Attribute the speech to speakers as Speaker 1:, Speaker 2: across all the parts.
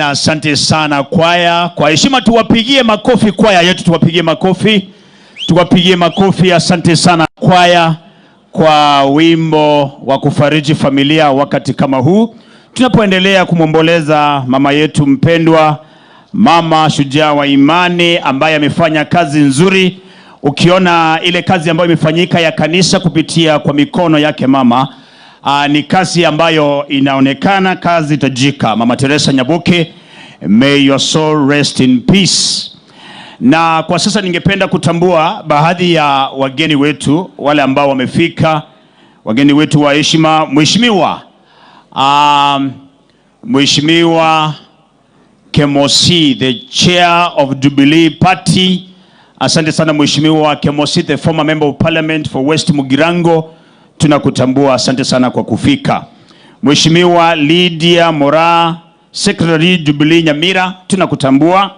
Speaker 1: Haya, asante sana kwaya. Kwa heshima tuwapigie makofi kwaya yetu, tuwapigie makofi. Tuwapigie makofi. Asante sana kwaya kwa wimbo wa kufariji familia wakati kama huu. Tunapoendelea kumwomboleza mama yetu mpendwa, mama shujaa wa imani ambaye amefanya kazi nzuri. Ukiona ile kazi ambayo imefanyika ya kanisa kupitia kwa mikono yake mama, ni kazi ambayo inaonekana kazi tajika. Mama Teresa Nyaboke, may your soul rest in peace. Na kwa sasa ningependa kutambua baadhi ya wageni wetu wale ambao wamefika, wageni wetu wa heshima. Mheshimiwa Kemosi, the chair of Jubilee Party. Asante sana Mheshimiwa Kemosi, the former member of parliament for West Mugirango. Tunakutambua, asante sana kwa kufika. Mheshimiwa Lydia Mora, Secretary Jubilee Nyamira, tunakutambua.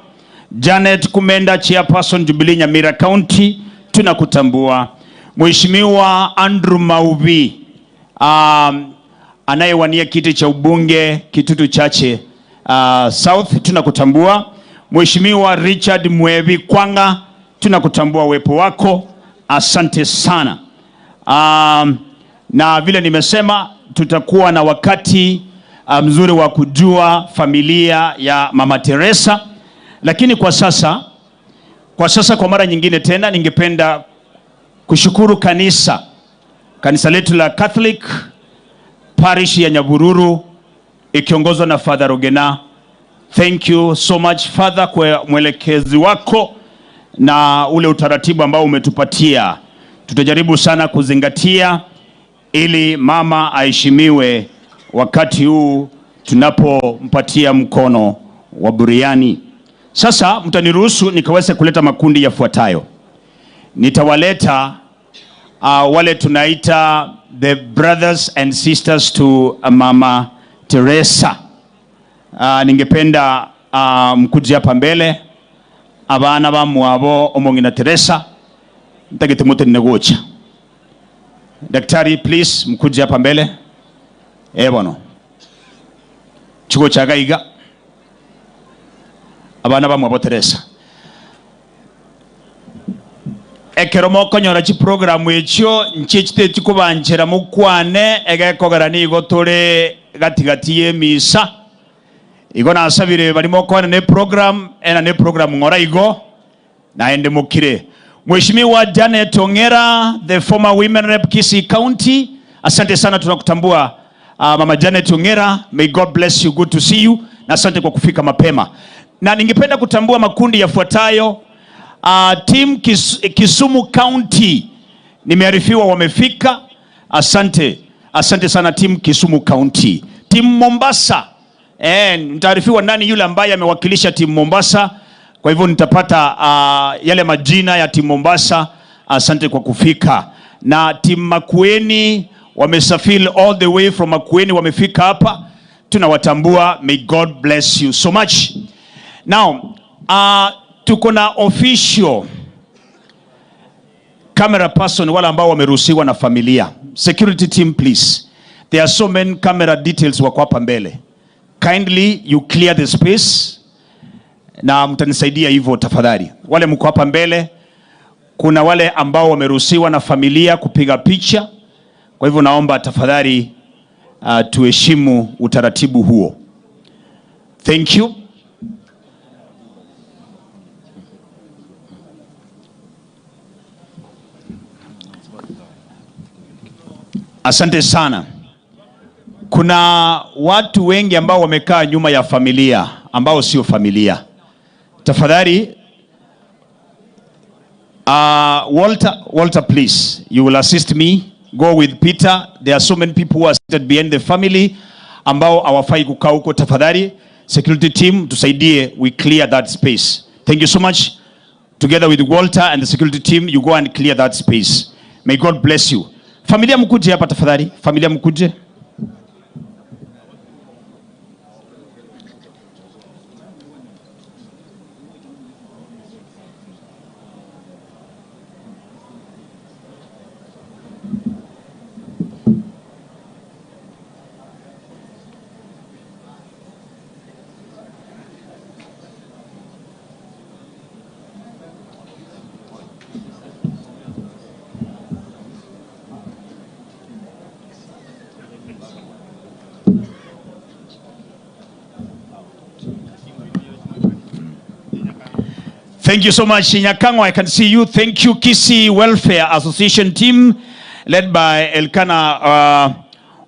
Speaker 1: Janet Kumenda, Chairperson Jubilee Nyamira County, tunakutambua. Mheshimiwa Andrew Mauvi, anayewania kiti cha ubunge Kitutu Chache South, tunakutambua. Mheshimiwa Richard Mwevi Kwanga, tunakutambua uwepo wako, asante sana. Na vile nimesema tutakuwa na wakati mzuri wa kujua familia ya Mama Teresa. Lakini kwa sasa kwa mara nyingine tena ningependa kushukuru kanisa letu la Catholic Parish ya Nyabururu ikiongozwa na Father Rogena. Thank you so much Father kwa mwelekezi wako na ule utaratibu ambao umetupatia. Tutajaribu sana kuzingatia ili mama aheshimiwe wakati huu tunapompatia mkono wa buriani. Sasa mtaniruhusu nikaweze kuleta makundi yafuatayo. Nitawaleta wale tunaita the brothers and sisters to Mama Teresa. Ningependa mkuje hapa mbele abana ba mwabo omongina Teresa ntagete moto negocha. Daktari please mkuje hapa mbele. Bono chuko chagaiga abana ba mwabo Teresa ekeromo konyora chi program ekyo nchechite chikubanjera mukwane egekogarani igotore gatigati emisa igo nasabire barimo kwana ne program ngora igo naende mukire. Mheshimiwa Janet Ongera, the former women rep Kisii County, asante sana, tunakutambua Mama Janet Ongera, may God bless you, good to see you, na asante kwa kufika mapema. Na ningependa kutambua makundi yafuatayo. Team Kisumu County nimearifiwa wamefika, asante sana team Kisumu County. Team Mombasa, nitaarifiwa nani yule ambaye amewakilisha team Mombasa, kwa hivyo nitapata yale majina ya team Mombasa. Asante kwa kufika. Na team Makueni wamesafiri all the way from Makueni, wamefika hapa, tunawatambua, may God bless you so much. Now tuko na official camera person wala ambao wameruhusiwa na familia. Security team please, there are so many camera details wako hapa mbele, kindly you clear the space na mtanisaidia hivyo tafadhali. Wale mko hapa mbele, kuna wale ambao wameruhusiwa na familia kupiga picha, kwa hivyo naomba tafadhali tuheshimu utaratibu huo. Thank you. Asante sana. Kuna watu wengi ambao wamekaa nyuma ya familia ambao sio familia. Tafadhali Walter please, you will assist me, go with Peter. There are so many people who are seated behind the family ambao hawafai kukaa huko. Tafadhali security team tusaidie, we clear that space. Thank you so much. Together with Walter and the security team, you go and clear that space. May God bless you. Familia mkuje hapa tafadhali, familia mkuje. Thank you so much, Nyakango. I can see you. Thank you, Kisii Welfare Association team led by Elkana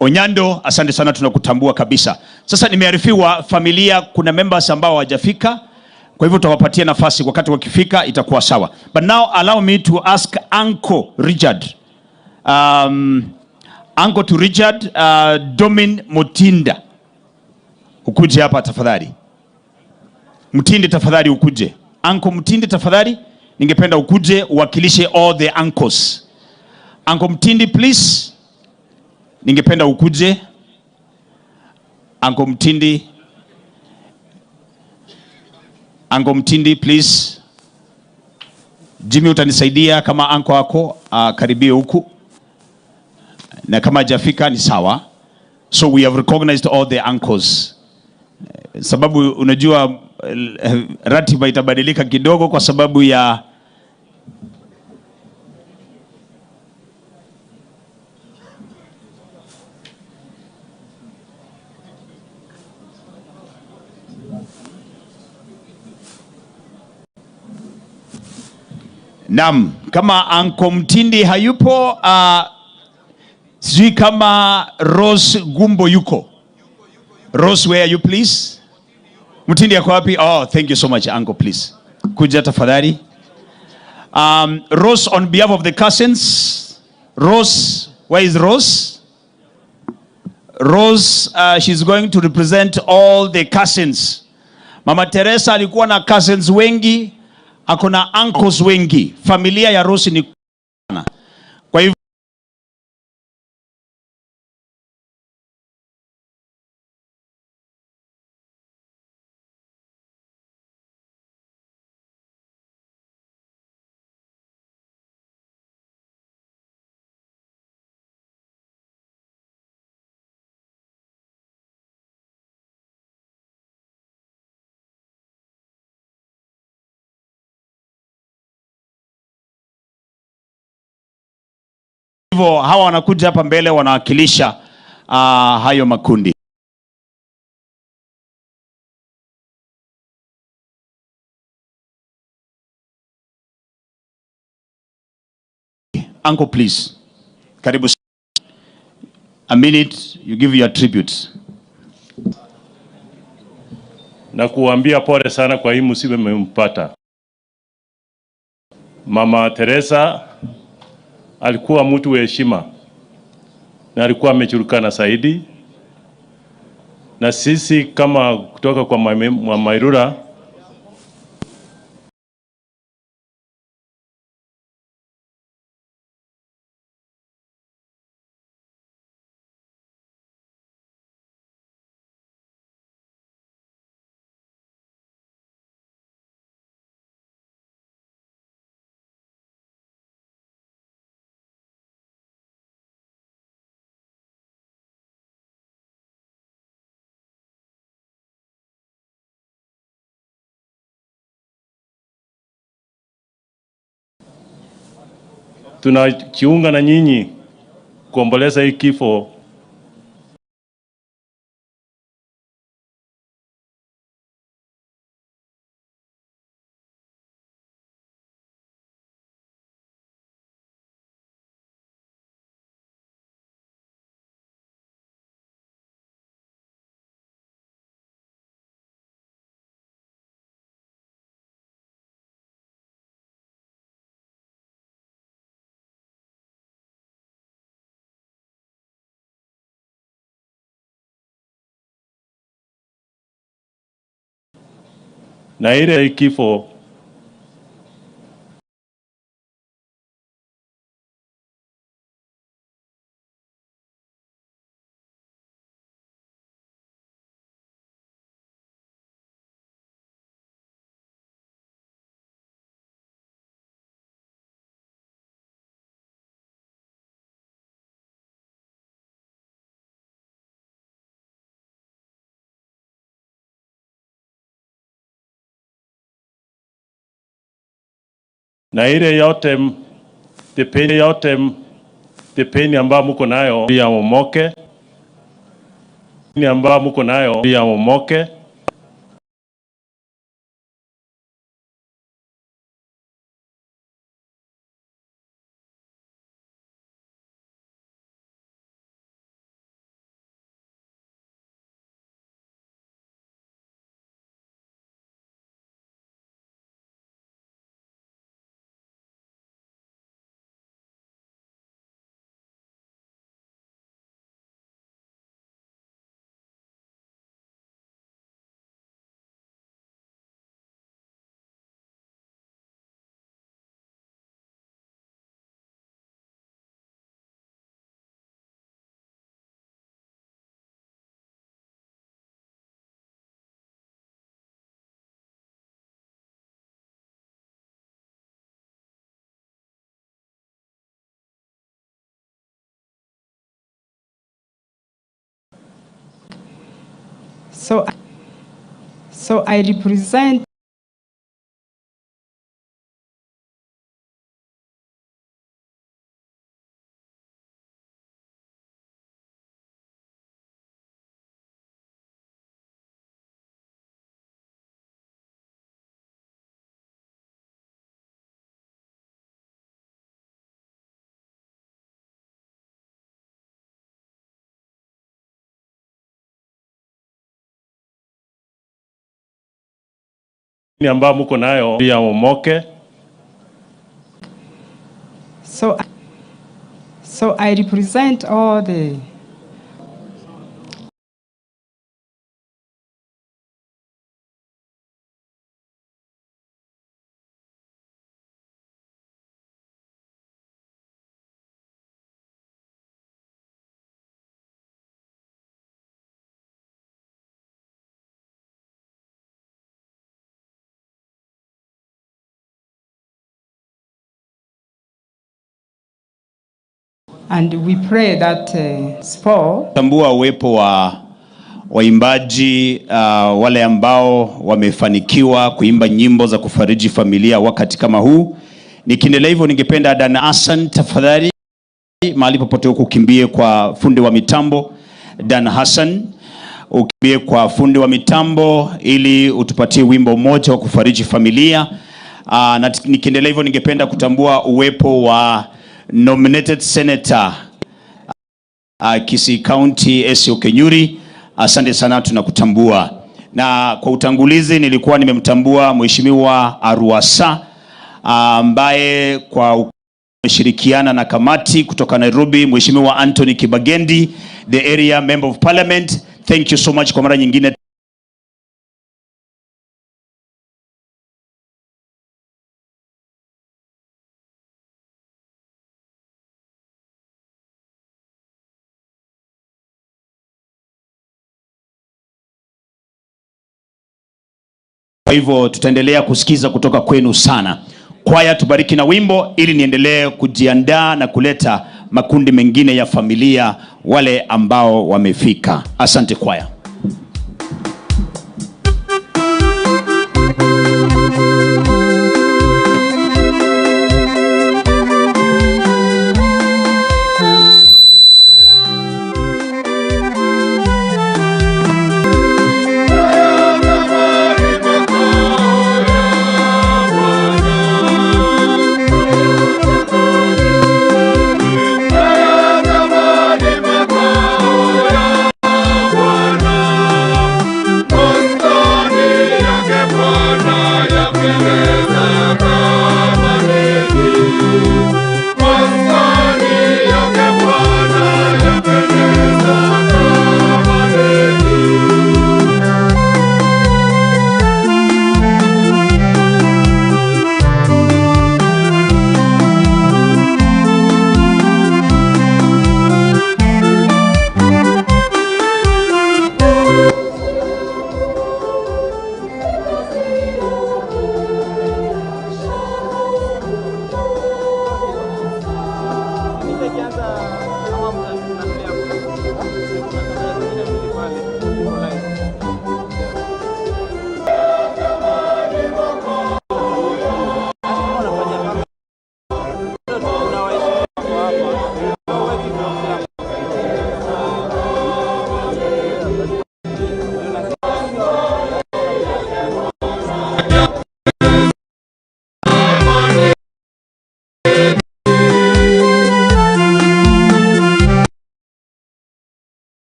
Speaker 1: Onyando. Asante sana, tunakutambua kabisa. Sasa nimearifiwa familia kuna members ambao hawajafika, kwa hivyo tutawapatia nafasi, wakati wakifika itakuwa sawa. But now allow me to ask Uncle Richard. Uncle to Richard, Domin Mutinda. Ukuje hapa tafadhali. Mutinde tafadhali ukuje. Uncle Mutinde tafadhali, ningependa ukuje uwakilishe all the uncles. Uncle Mutinde please. Ningependa ukuje. Uncle Mutinde. Uncle Mutinde please. Jimmy utanisaidia kama uncle wako karibie huku. Na kama hajafika ni sawa. So we have recognized all the uncles. Sababu unajua ratiba itabadilika kidogo kwa sababu ya Naam, kama Uncle Mutinde hayupo, sijui kama Rose Gumbo yuko. Rose, where are you please? Mutinde yako wapi? Oh, thank you so much uncle, please. Kuja tafadhali. Rose, on behalf of the cousins. Rose, where is Rose? Rose, she's going to represent all the cousins. Mama Teresa alikuwa na cousins wengi, akona uncles wengi. Familia ya Rose ni kuna. Kwa hivyo hawa wanakuja hapa mbele wanawakilisha hayo makundi. Uncle please. Karibu. A minute, you give your tributes.
Speaker 2: Na kuambia pole sana kwa hii msiba mmempata. Mama Teresa alikuwa mtu wa heshima na alikuwa amejulikana zaidi, na sisi kama kutoka kwa Mairura tunajiunga na nyinyi kuomboleza hii kifo na ile kifo na ile yote depeni ambayo mko nayo ya umoke, ni ambayo mko nayo ya umoke.
Speaker 3: So I represent
Speaker 2: ambao mko nayo ya Omoke.
Speaker 3: So I represent all the and we pray that
Speaker 1: tambua uwepo wa waimbaji wale ambao wamefanikiwa kuimba nyimbo za kufariji familia wakati kama huu. Nikiendelea hivyo, ningependa Dan Hassan, tafadhali mahali popote ukimbie kwa fundi wa mitambo. Dan Hassan, ukimbie kwa fundi wa mitambo ili utupatie wimbo mmoja wa kufariji familia. Na nikiendelea hivyo, ningependa kutambua uwepo wa nominated senator Kisii County Esio Kenyuri. Asante sana, tunakutambua. Na kwa utangulizi nilikuwa nimemtambua Mheshimiwa Aruasa ambaye kwa umeshirikiana na kamati kutoka Nairobi, Mheshimiwa Anthony Kibagendi, the area member of parliament. Thank you so much kwa mara nyingine. Kwa hivyo tutaendelea kusikiza kutoka kwenu sana. Kwaya, tubariki na wimbo ili niendelee kujiandaa na kuleta makundi mengine ya familia wale ambao wamefika. Asante kwaya.
Speaker 4: Bwana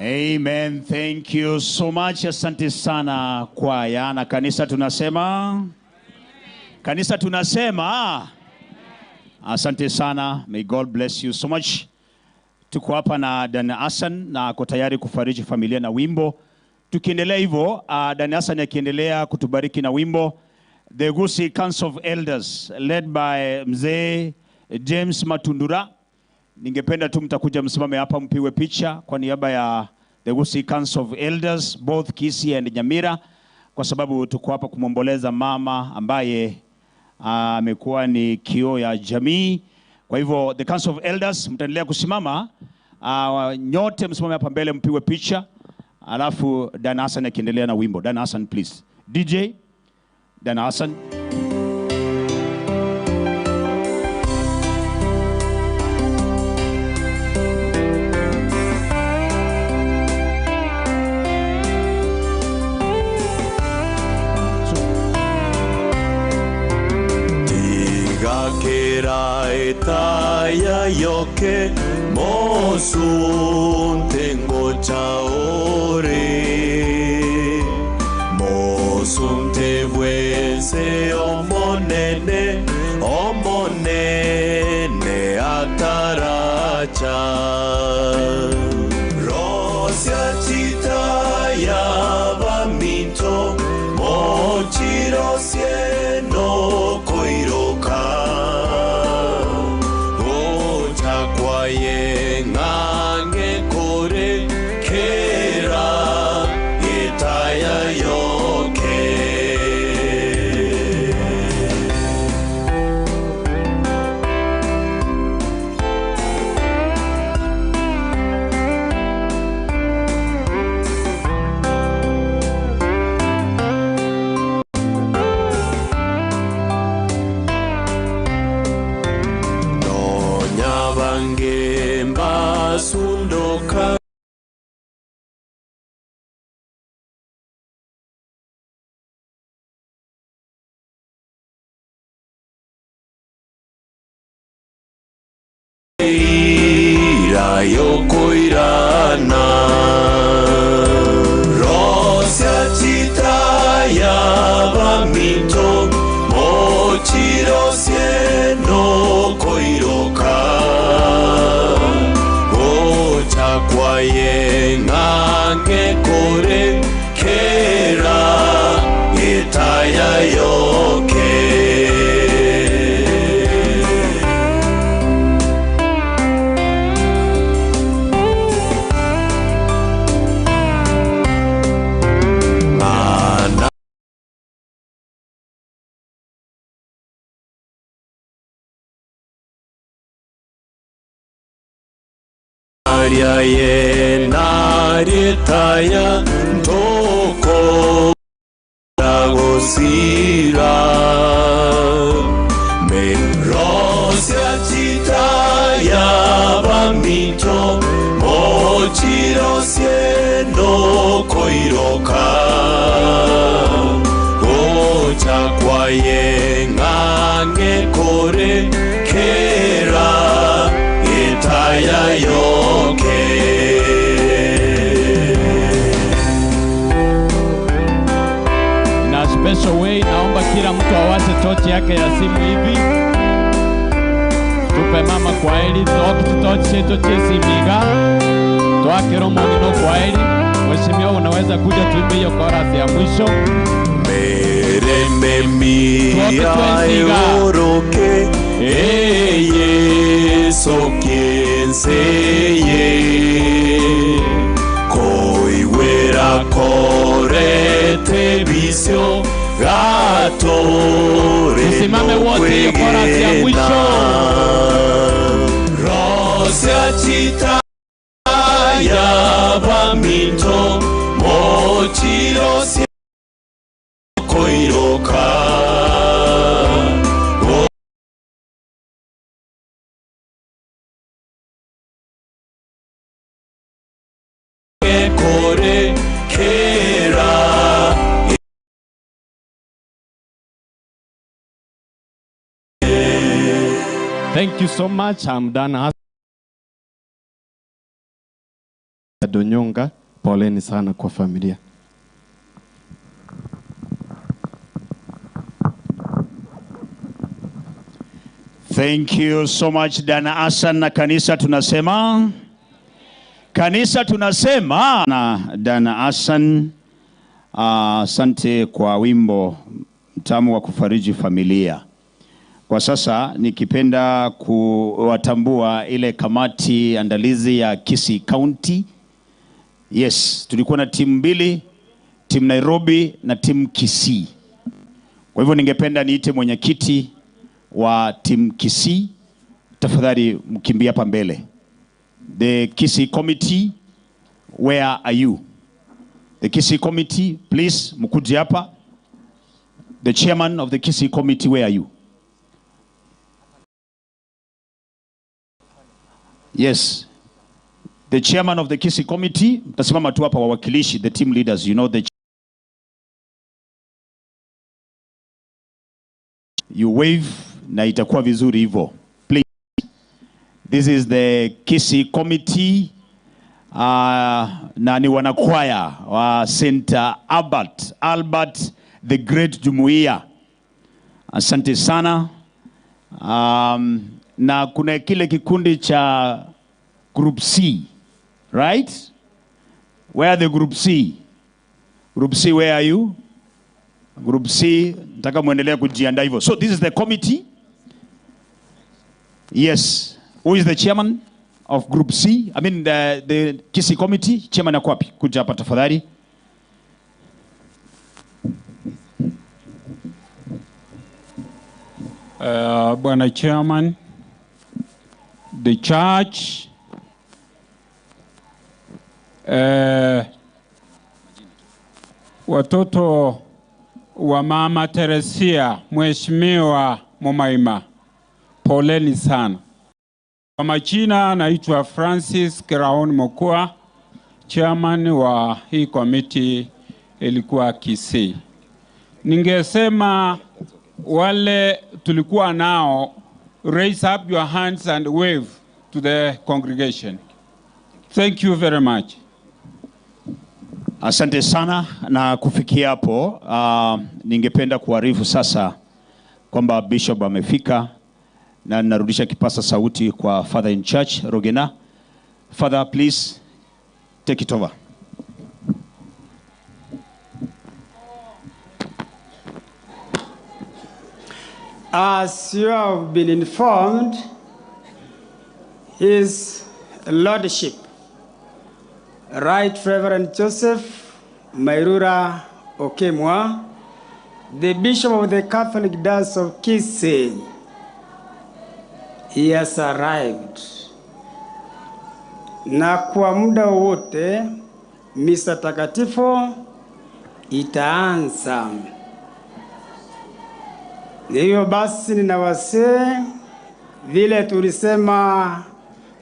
Speaker 1: Amen. Thank you so much. Asante sana kwaya na kanisa tunasema. Kanisa tunasema. Asante sana. May God bless you so much. Tuko hapa na Dana Hassan na ako tayari kufariji familia na wimbo. Tukiendelea hivyo, Dana Hassan akiendelea kutubariki na wimbo, The Gusii Council of Elders led by Mzee James Matundura. Ningependa tu mtakuja msimame hapa mpiwe picha kwa niaba ya The Gusii Council of Elders both Kisii and Nyamira, kwa sababu tuko hapa kumomboleza mama ambaye amekuwa ni kioo ya jamii. Kwa hivyo the Council of Elders mtaendelea kusimama, nyote msimame hapa mbele mpiwe picha, alafu Dana Hassan akiendelea na wimbo. Dana Hassan please. DJ Dana Hassan.
Speaker 4: Etaya yoke mosun tengo chaore mosun te vuese omonene ataracha rosia chitaya vamito mochiro sieno koiroka ngange kore kera itaya yoke sundoka ira yoko irana rosia chitaya vamito mochiro sieno koiroka kwaye ngange kore kera itaya yoke ye naritaya toko lagosira me rosia chitaya vamito mochiro sieno koiroka ocha kwaye ngange kore kera itaya yoke.
Speaker 5: Na special way naomba kila mtu awashe tochi yake ya simu hivi. Tupe mama kwa heri, tochi chetu chesimiga. Toakero monino kwa heri. Mheshimiwa unaweza kuja tuimbe hiyo chorus ya mwisho.
Speaker 4: Mere memia eoroke Yeso quien seye Koiwera korete vicio gato
Speaker 5: Tusimame wote hiyo chorus ya mwisho.
Speaker 4: Rosia chita ya vamito mochiro si koiroka kore kera.
Speaker 5: Thank you so much. I'm done.
Speaker 6: Donyonga, poleni sana kwa familia.
Speaker 1: Thank you so much Dana Hassan. Na kanisa tunasema, kanisa tunasema na Dana Hassan. Asante kwa wimbo mtamu wa kufariji familia. Kwa sasa nikipenda kuwatambua ile kamati andalizi ya Kisii County. Yes, tulikuwa na timu mbili, timu Nairobi na timu Kisii. Kwa hivyo ningependa niite mwenyekiti wa timu Kisii. Tafadhali mkimbia hapa mbele. The Kisii Committee, where are you? The Kisii Committee, please mkuje hapa. The chairman of the Kisii Committee, where are you? Yes. The chairman of the Kisii Committee, mtasimama tu hapa wawakilishi, the team leaders, you know the you wave na itakuwa vizuri hivyo. Please. This is the Kisii Committee. Na ni wanakwaya wa St. Albert the Great Jumuiya. Asante sana. Na kuna kile kikundi cha Group C, right? Where are the Group C? Group C, where are you? Group C, nataka muendelea kujiandaa hivyo. So this is the committee. Yes. Who is the chairman of Group C? I mean the Kisii Committee. Chairman ako wapi? Kuja hapa tafadhali.
Speaker 7: Bwana Chairman, the church, watoto wa Mama Teresia, Mheshimiwa Mumaima, poleni sana. Kwa majina naitwa Francis Kiraon Mokua, chairman wa hii committee ilikuwa Kisii. Ningesema wale tulikuwa nao, raise up your hands and wave to the congregation. Thank you very much.
Speaker 1: Asante sana. Na kufikia hapo, ningependa kuarifu sasa kwamba Bishop amefika na narudisha kipasa sauti kwa Father in Church, Rogena. Father, please take it over.
Speaker 8: As you have been informed, His Lordship, Right Reverend Joseph Mairura Okemwa, the Bishop of the Catholic Diocese of Kisii, he has arrived. Na kwa muda wote misa takatifu itaanza. Hiyo basi ninawasee vile tulisema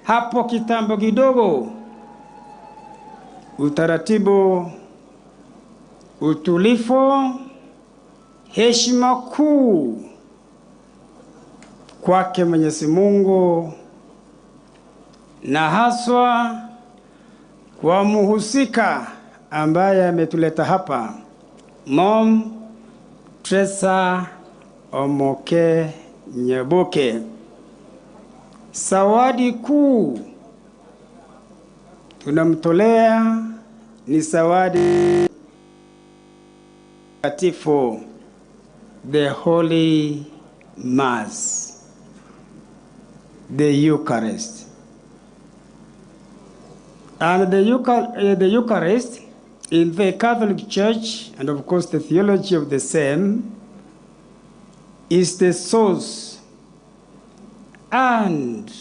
Speaker 8: hapo kitambo kidogo, utaratibu, utulifu, heshima kuu kwake Mwenyezi Mungu na haswa kwa muhusika ambaye ametuleta hapa, Mom Teresa Omoke Nyaboke. Zawadi kuu tunamtolea ni zawadi takatifu, the Holy Mass, the Eucharist. And the Eucharist in the Catholic Church, and of course the theology of the same, is the source and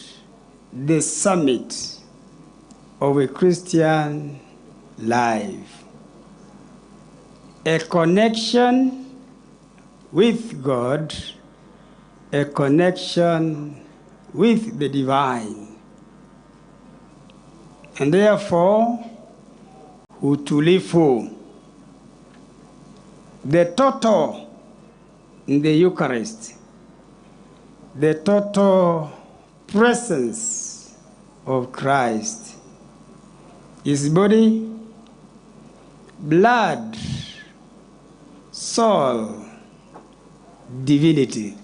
Speaker 8: the summit of a Christian life. A connection with God, a connection with the divine. And therefore, utulifu, the total in the Eucharist, the total presence of Christ, his body, blood, soul, divinity,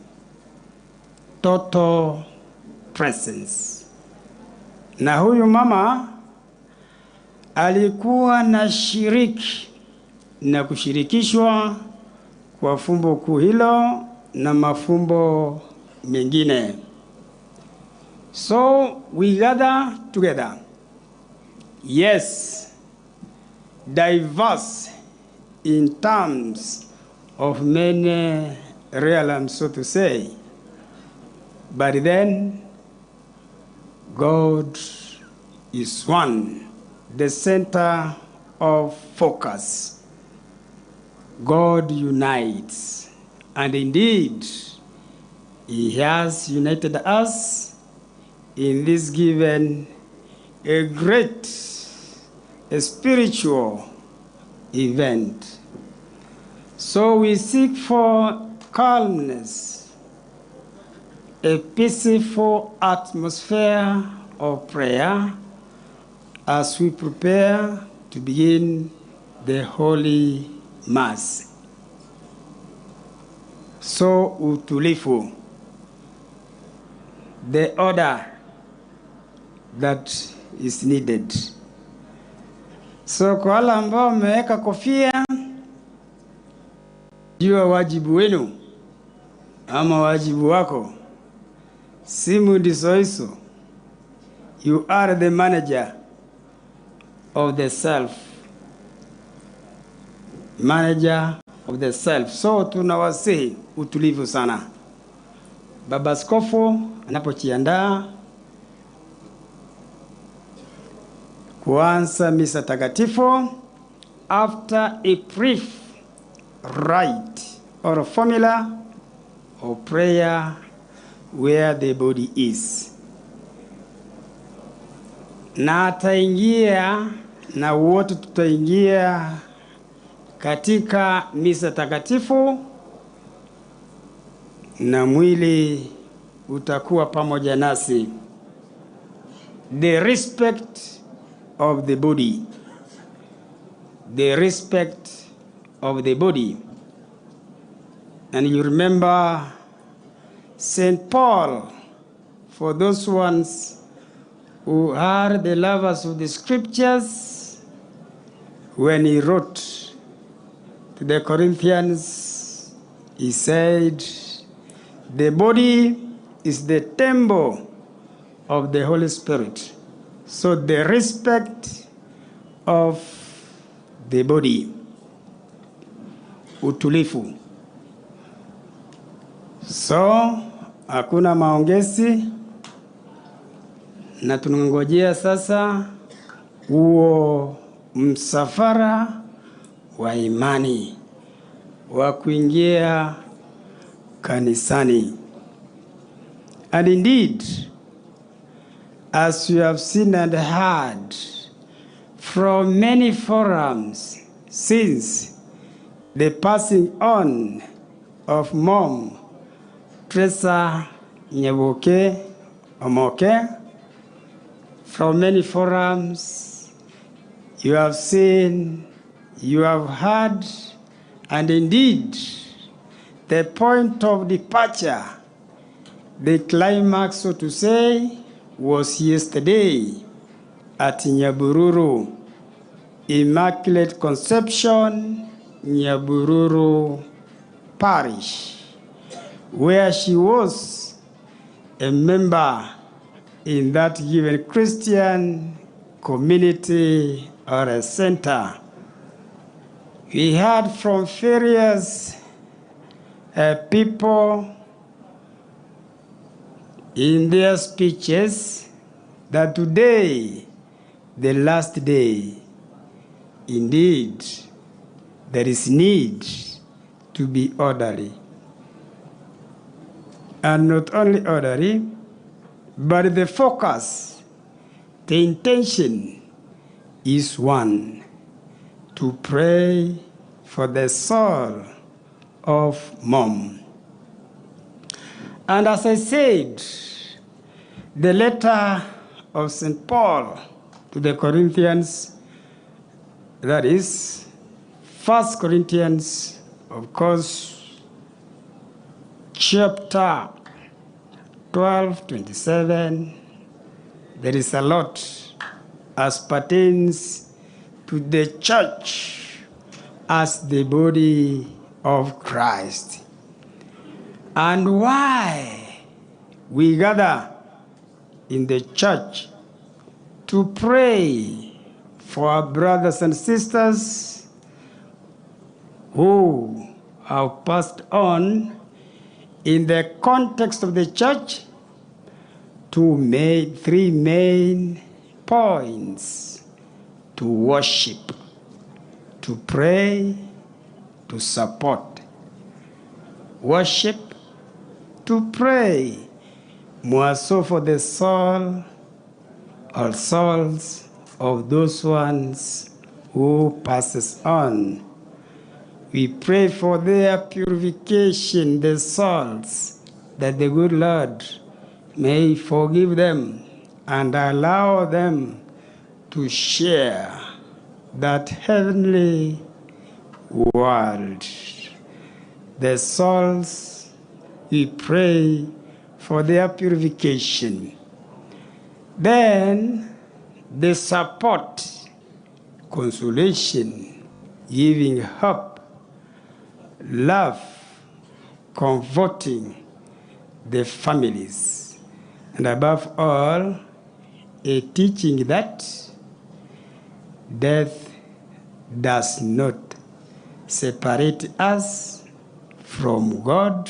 Speaker 8: total presence. Na huyu mama alikuwa na shiriki na kushirikishwa kwa fumbo kuu hilo na mafumbo mengine. So we gather together. Yes, diverse in terms of many realms, so to say. But then God is one, the center of focus. God unites, and indeed, He has united us in this given a great spiritual event. So we seek for calmness, a peaceful atmosphere of prayer as we prepare to begin the Holy Mass. So utulifu, the order that is needed. So kwa wale ambao mmeweka kofia, jua wajibu wenu ama wajibu wako. Simu ndizo hizo. You are the manager of the self. Manager of the self. So tunawasihi utulivu sana. Baba Askofu anapojiandaa kuanza misa takatifu, after a brief rite or a formula of prayer where the body is. Na ataingia na wote tutaingia katika misa takatifu na mwili utakuwa pamoja nasi. The respect of the body. The respect of the body. And you remember St. Paul, for those ones who are the lovers of the scriptures, when he wrote to the Corinthians, he said, the body is the temple of the Holy Spirit. So the respect of the body. Utulifu. So hakuna maongezi na tunangojea sasa huo msafara wa imani wa kuingia kanisani. And indeed, as you have seen and heard from many forums since the passing on of Mom Teresa Nyaboke Omoke, from many forums you have seen, you have heard, and indeed the point of departure, the climax, so to say, was yesterday at Nyabururu, Immaculate Conception, Nyabururu Parish, where she was a member in that given Christian community or a center. We heard from various people in their speeches that today, the last day, indeed, there is need to be orderly. And not only orderly, but the focus, the intention is one, to pray for the soul of Mom. And as I said, the letter of St. Paul to to the Corinthians, that is 1 Corinthians, of course, chapter 12, 27. There is a lot as pertains to the church as the body of Christ. And why we gather in the church to pray for our brothers and sisters who have passed on in the context of the church. Three main points: to worship, to pray, to support. Worship, to pray, more so for the soul or souls of those ones who passes on. We pray for their purification, the souls, that the good Lord may forgive them and allow them to share that heavenly world. The souls, we pray for their purification. Then the support, consolation, giving hope, love, comforting the families. And above all, a teaching that death does not separate us from God,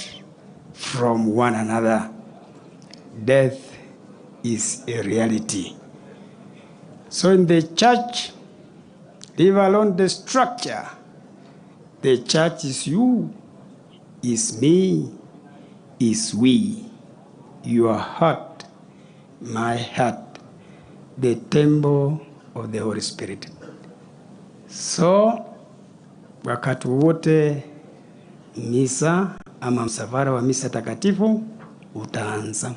Speaker 8: from one another. Death is a reality. So in the church, leave alone the structure. The church is you, is me, is we. Your heart, my heart, the temple of the Holy Spirit. So wakati wote misa ama msafara wa misa takatifu utaanza.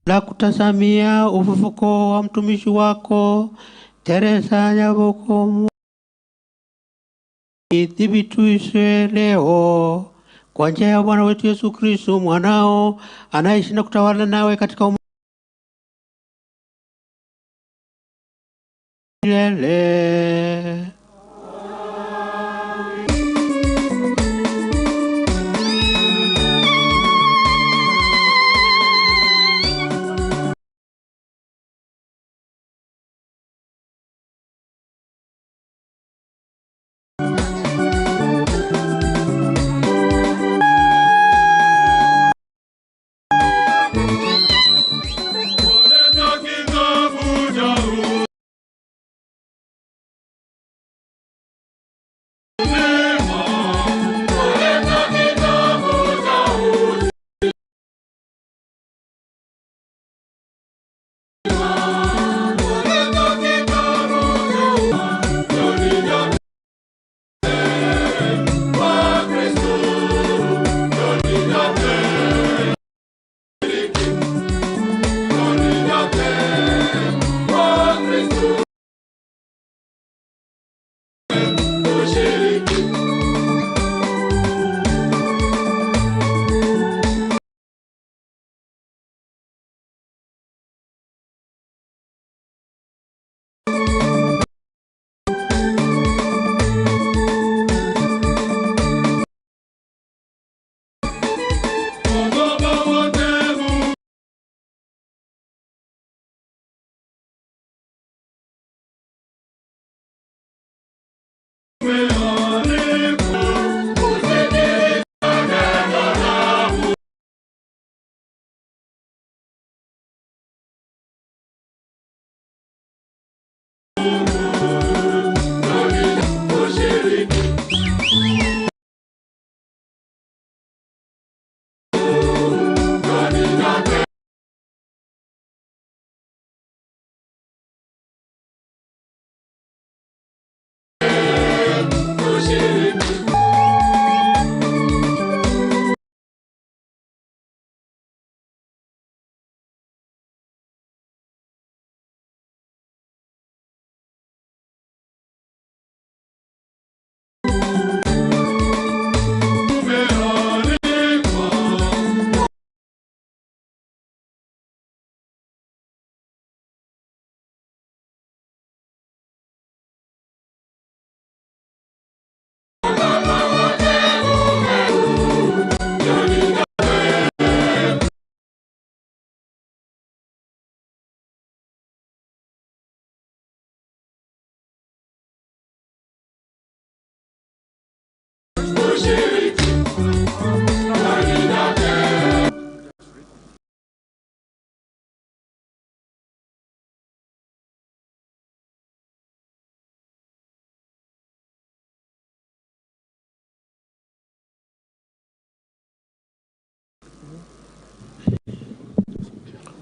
Speaker 9: la kutazamia ufufuko wa mtumishi wako Teresa Nyabuko ithibitishwe leo kwa njia ya Bwana wetu Yesu Kristo mwanao anaishi na kutawala nawe katika milele.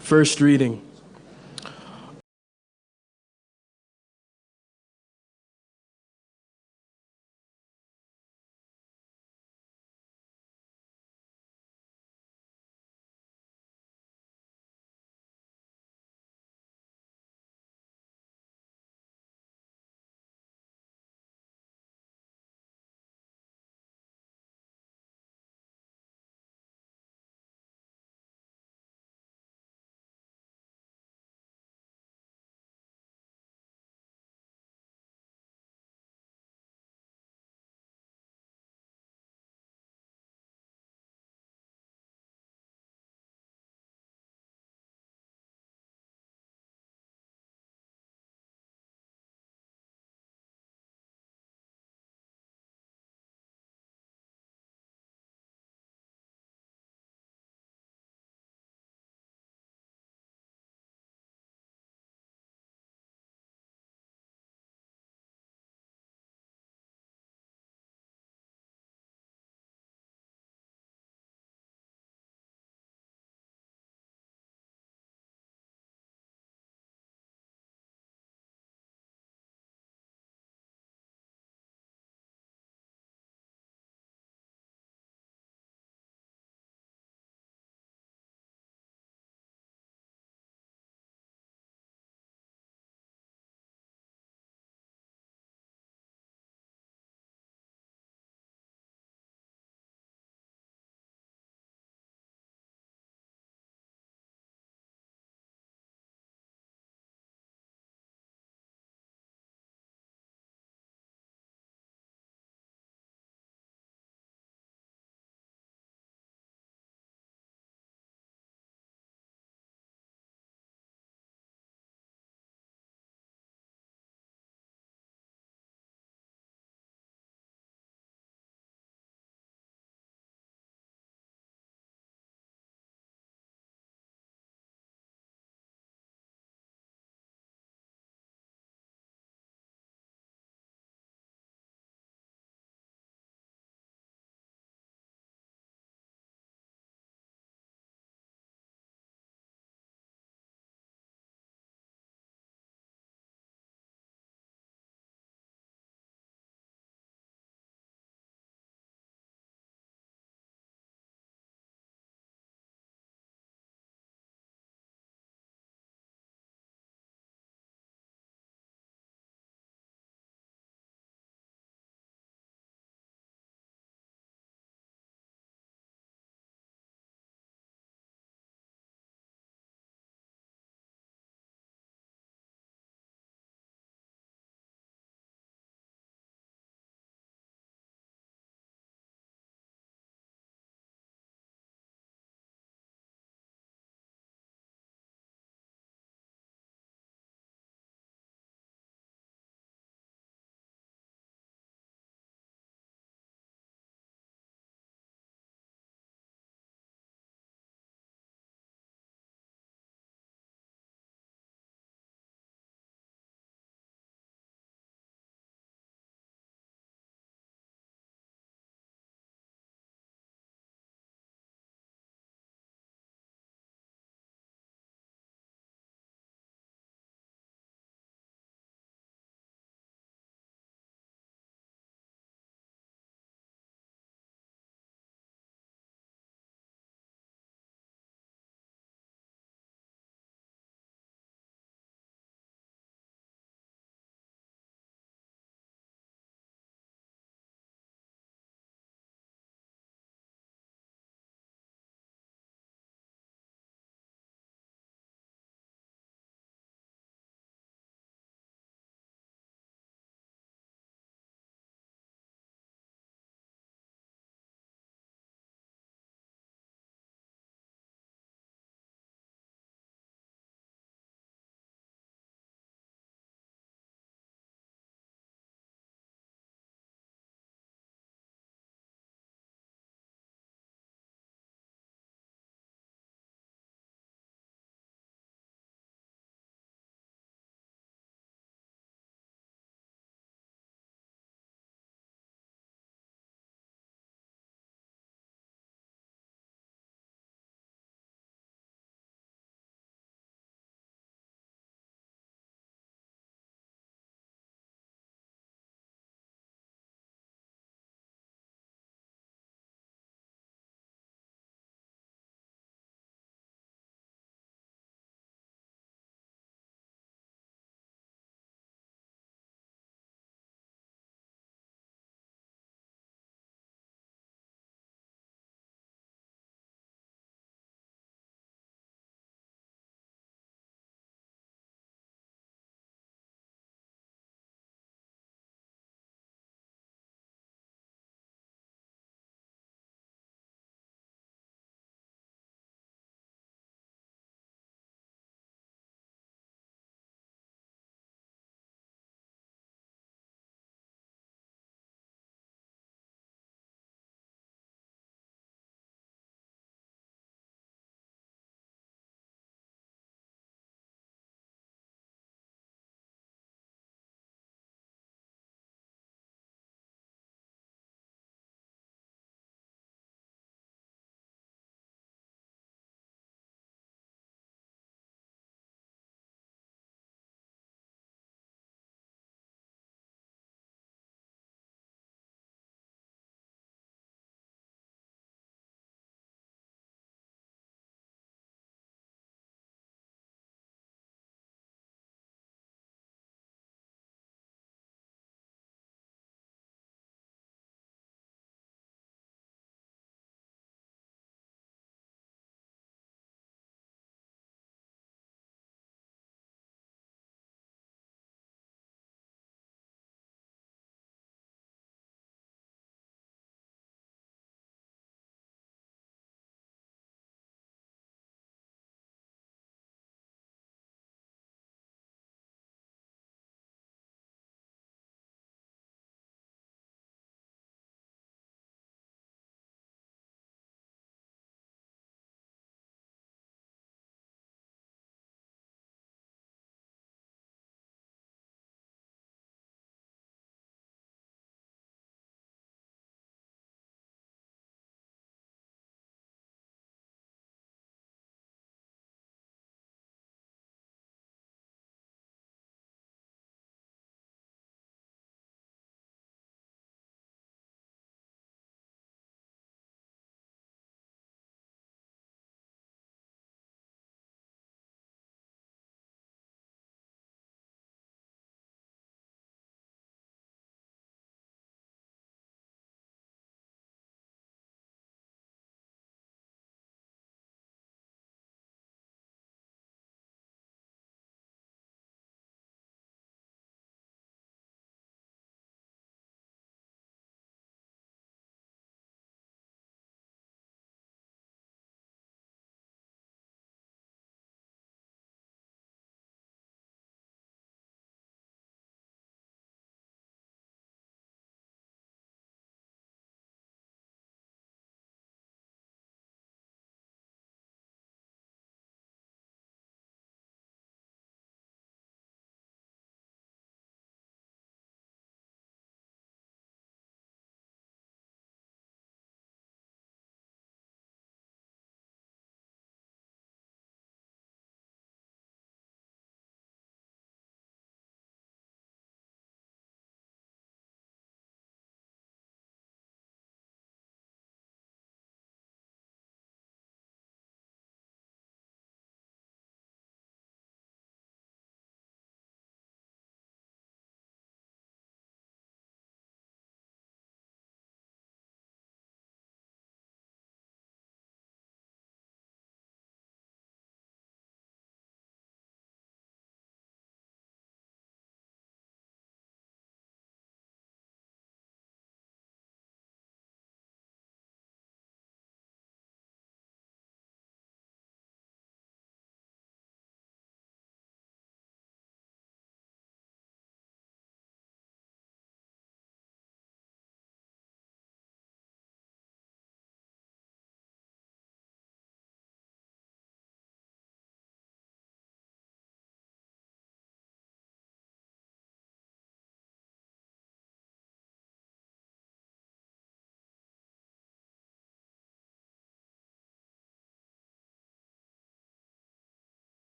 Speaker 10: First reading.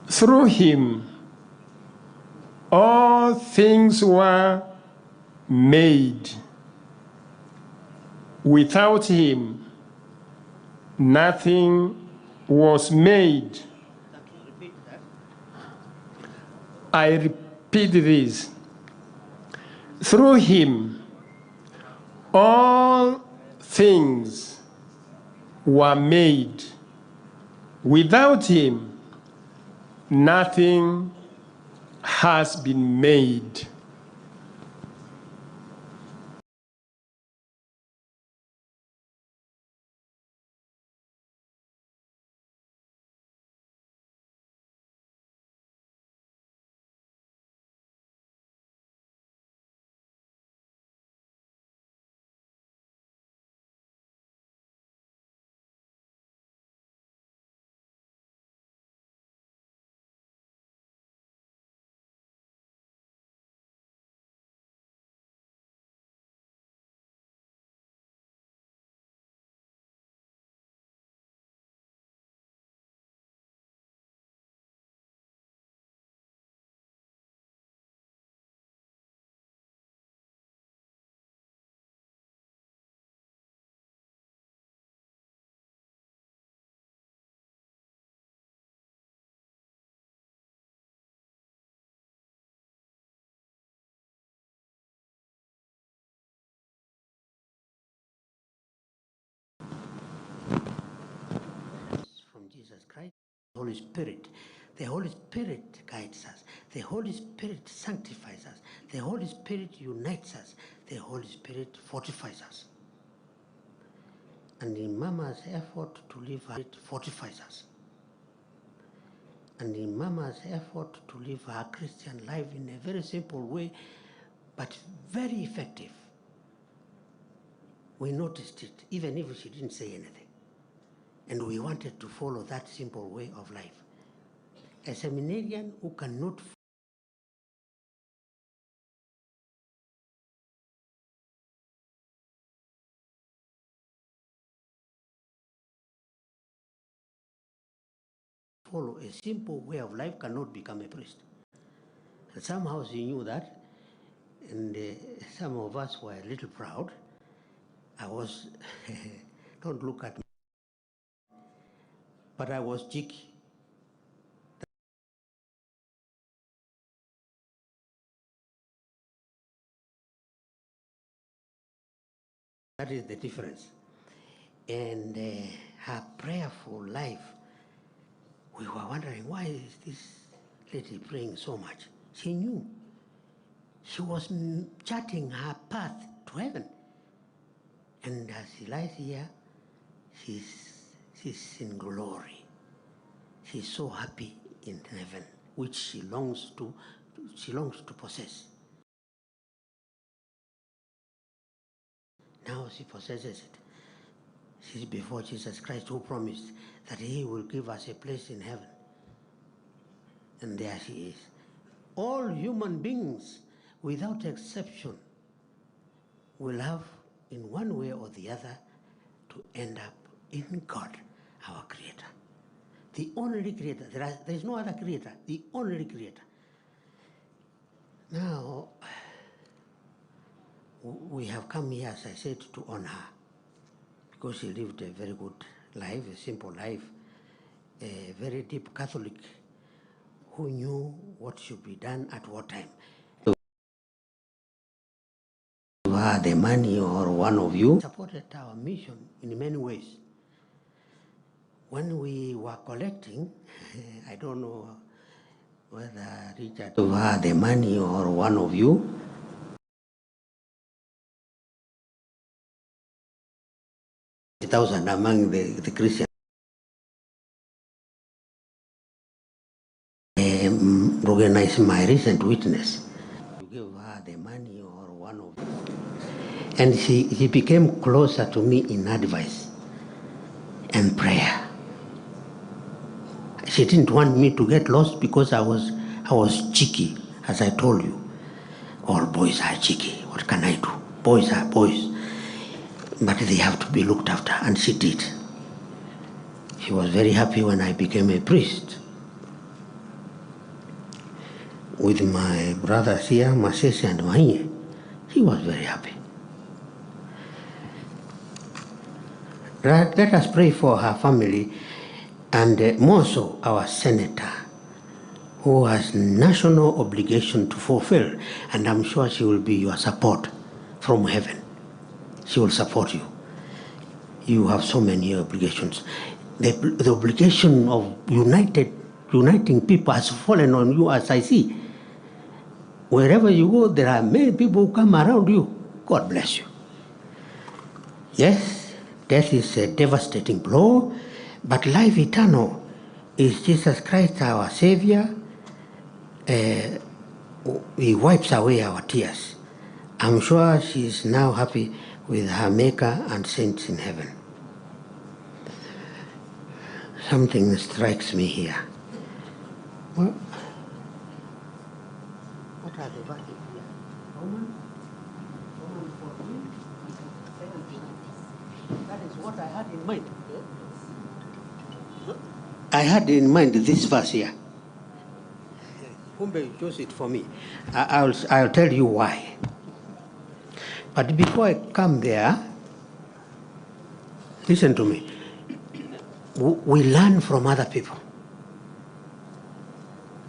Speaker 8: Through him, all things were made. Without him, nothing was made. I repeat this. Through him, all things were made. Without him, nothing has been made.
Speaker 9: From Jesus Christ, the Holy Spirit. The Holy Spirit guides us. The Holy Spirit sanctifies us. The Holy Spirit unites us. The Holy Spirit fortifies us. And in Mama's effort to live, it fortifies us. And in Mama's effort to live her Christian life in a very simple way, but very effective, we noticed it, even if she didn't say anything. And we wanted to follow that simple way of life. A seminarian who cannot follow a simple way of life cannot become a priest. And somehow she knew that, and some of us were a little proud. I was, don't look at me, but I was cheeky. That is the difference. And her prayerful life, we were wondering, why is this lady praying so much? She knew. She was charting her path to heaven. And as she lies here, she's in glory. She's so happy in heaven, which she longs to possess. Now she possesses it. She's before Jesus Christ, who promised that he will give us a place in heaven. And there she is. All human beings, without exception, will have, in one way or the other, to end up in God, our Creator. The only Creator. There is no other Creator. The only Creator. Now, we have come here, as I said, to honor her, because she lived a very good life, a simple life, a very deep Catholic who knew what should be done at what time. The money or one of you supported our mission in many ways. When we were collecting, I don't know whether Richard the money or one of you, $1,000 among the Christians. Organize my recent witness. You give her the money or one of you. And she became closer to me in advice and prayer. She didn't want me to get lost because I was cheeky, as I told you. All boys are cheeky. What can I do? Boys are boys. But they have to be looked after, and she did. She was very happy when I became a priest. with my brothers here, Masese and Mahiye, he was very happy. Let us pray for her family, and more so our senator, who has national obligation to fulfill, and I'm sure she will be your support from heaven. She will support you. You have so many obligations. The obligation of uniting people has fallen on you, as I see. Wherever you go, there are many people who come around you. God bless you. Yes, death is a devastating blow, but life eternal is Jesus Christ, our Savior. He wipes away our tears. I'm sure she is now happy with her Maker and saints in heaven. Something strikes me here. What are the verses here? Romans 14, 17. That is what I had in mind. I had in mind this verse here. Kumbe chose it for me. I'll tell you why. But before I come there, listen to me. We learn from other people.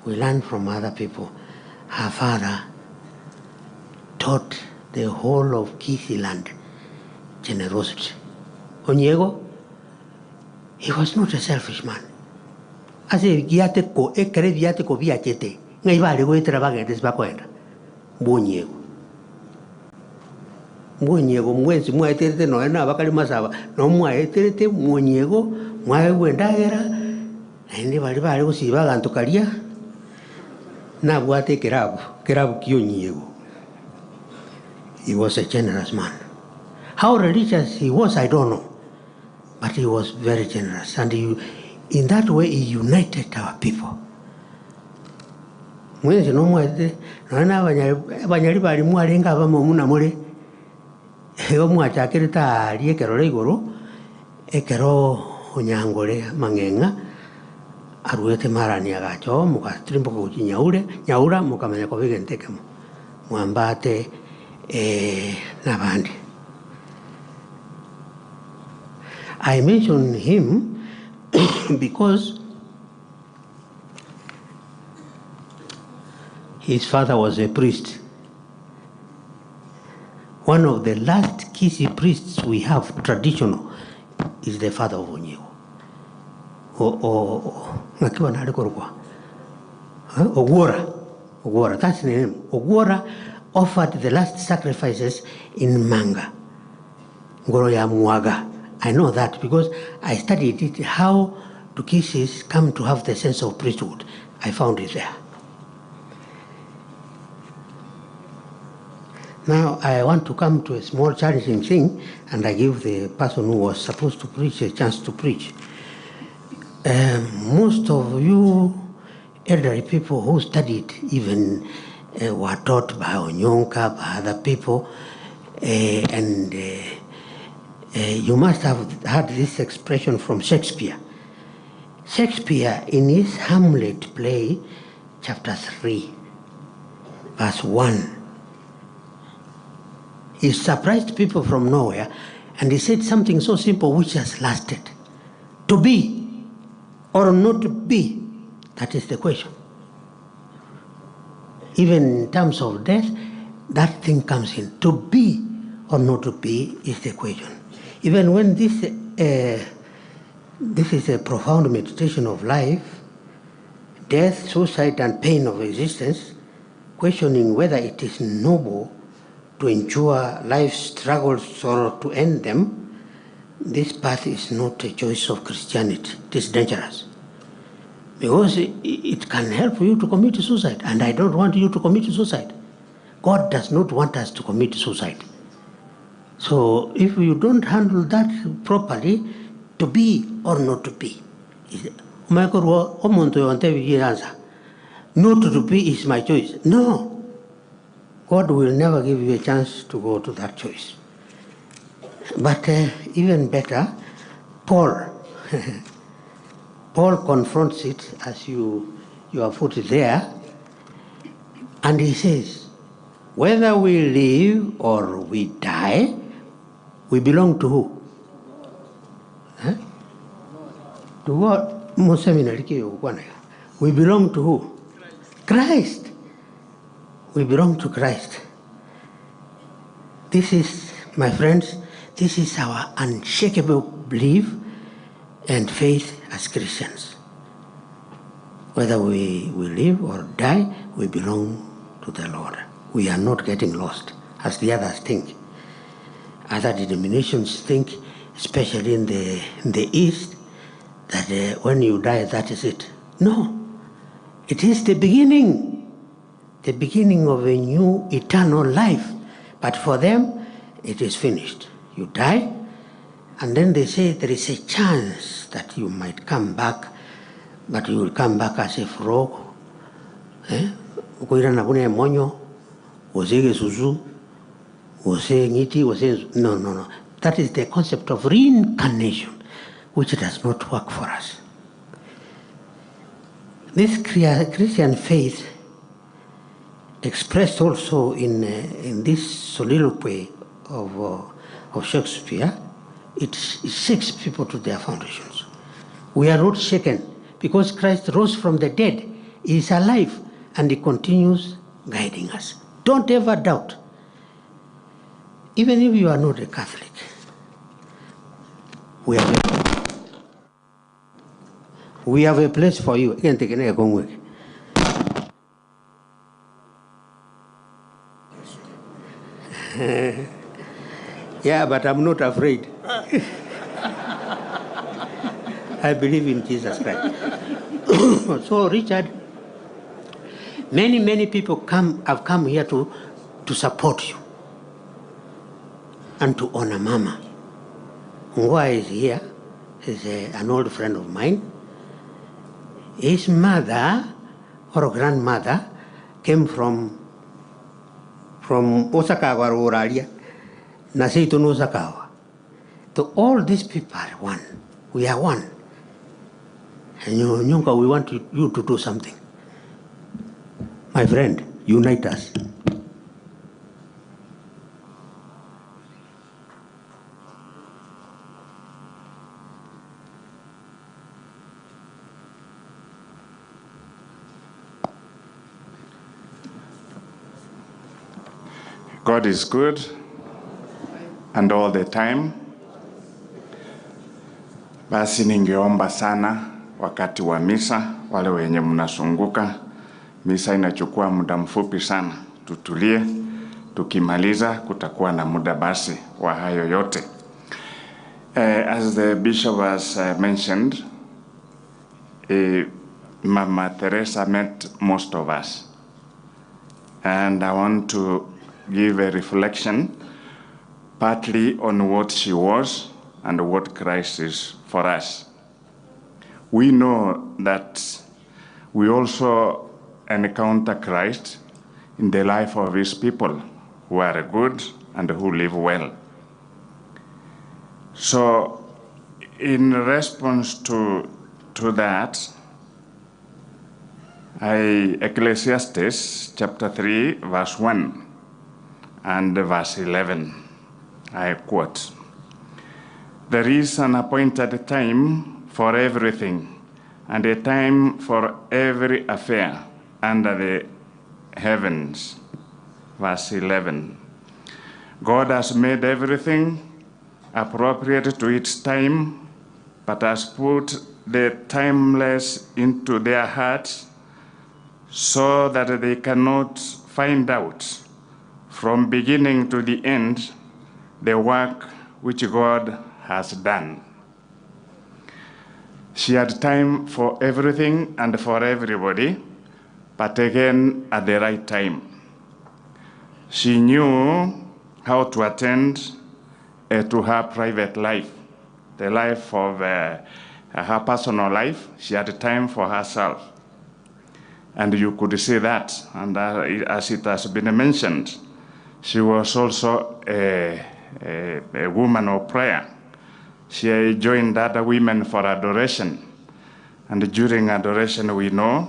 Speaker 9: We learn from other people. Her father taught the whole of Kisii land generosity. Onyego, he was not a selfish man. As a giate ko ekere viate ko viachete. Ngai vale go etrabaga desbakoenda. Bonyego. Monyego mwenzi mwaiterete noena bakali masaba no mwaiterete monyego mwae wendagera ende bali bali gusiba gantu kalia na bwate kerabu kionyego. He was a generous man. How religious he was, I don't know, but he was very generous, and in that way he united our people. Mwenzi no mwaite noena banyali bali mwalenga abamomuna mole ego mwachakire tari ekero reigoro ekero onyangore mangenga aruete marani agacho mukatrimbo nyaura mukamenya ko bigentekemo mwambate nabandi. I mention him because his father was a priest. One of the last Kisii priests we have, traditional, is the father of Onyego. Ogwora, that's the name. Ogwora offered the last sacrifices in Manga, Ngoro ya Mwaga. I know that because I studied it, how do Kisiis come to have the sense of priesthood. I found it there. Now I want to come to a small challenging thing, and I give the person who was supposed to preach a chance to preach. Most of you elderly people who studied even were taught by Onyonka, by other people, and you must have heard this expression from Shakespeare. Shakespeare, in his Hamlet play, chapter 3, verse 1, he surprised people from nowhere, and he said something so simple which has lasted. To be or not to be, that is the question. Even in terms of death, that thing comes in. To be or not to be is the question. Even when this is a profound meditation of life, death, suicide, and pain of existence, questioning whether it is noble to endure life's struggles or to end them, this path is not a choice of Christianity. It is dangerous. Because it can help you to commit suicide, and I don't want you to commit suicide. God does not want us to commit suicide. So if you don't handle that properly, to be or not to be, not to be is my choice. No. God will never give you a chance to go to that choice. But even better, Paul confronts it, as you have put it there. And he says, whether we live or we die, we belong to who? Huh? To what? We belong to who? Christ. We belong to Christ. This is, my friends, this is our unshakable belief and faith as Christians. Whether we live or die, we belong to the Lord. We are not getting lost, as the others think. Other denominations think, especially in the East, that when you die, that is it. No, it is the beginning of a new eternal life. But for them, it is finished. You die, and then they say there is a chance that you might come back, but you will come back as a frog. No. That is the concept of reincarnation, which does not work for us. This Christian faith, expressed also in this soliloquy of Shakespeare, it shakes people to their foundations. We are not shaken because Christ rose from the dead. He is alive and he continues guiding us. Don't ever doubt. Even if you are not a Catholic, we have a place for you. Yeah, but I'm not afraid. I believe in Jesus Christ. So, Richard, many people have come here to support you and to honor Mama. Ngwa is here. He's an old friend of mine. His mother or grandmother came from Osakawa, Uralia. Naseito no Osakawa. So all these people are one. We are one. And we want you to do something. My friend, unite us.
Speaker 11: God is good, and all the time. Basi ningeomba sana wakati wa misa, wale wenye mnasunguka, misa inachukua muda mfupi sana. Tutulie, tukimaliza kutakuwa na muda basi wa hayo yote. As the bishop has mentioned, Mama Teresa met most of us. And I want to give a reflection partly on what she was and what Christ is for us. We know that we also encounter Christ in the life of his people who are good and who live well. So in response to that, Ecclesiastes chapter 3 verse 1 and verse 11, I quote, "There is an appointed time for everything, and a time for every affair under the heavens." Verse 11, "God has made everything appropriate to its time, but has put the timeless into their hearts so that they cannot find out from beginning to the end the work which God has done." She had time for everything and for everybody, but again at the right time. She knew how to attend to her private life, the life of her personal life. She had time for herself. And you could see that, and as it has been mentioned, she was also a woman of prayer. She joined other women for adoration. And during adoration, we know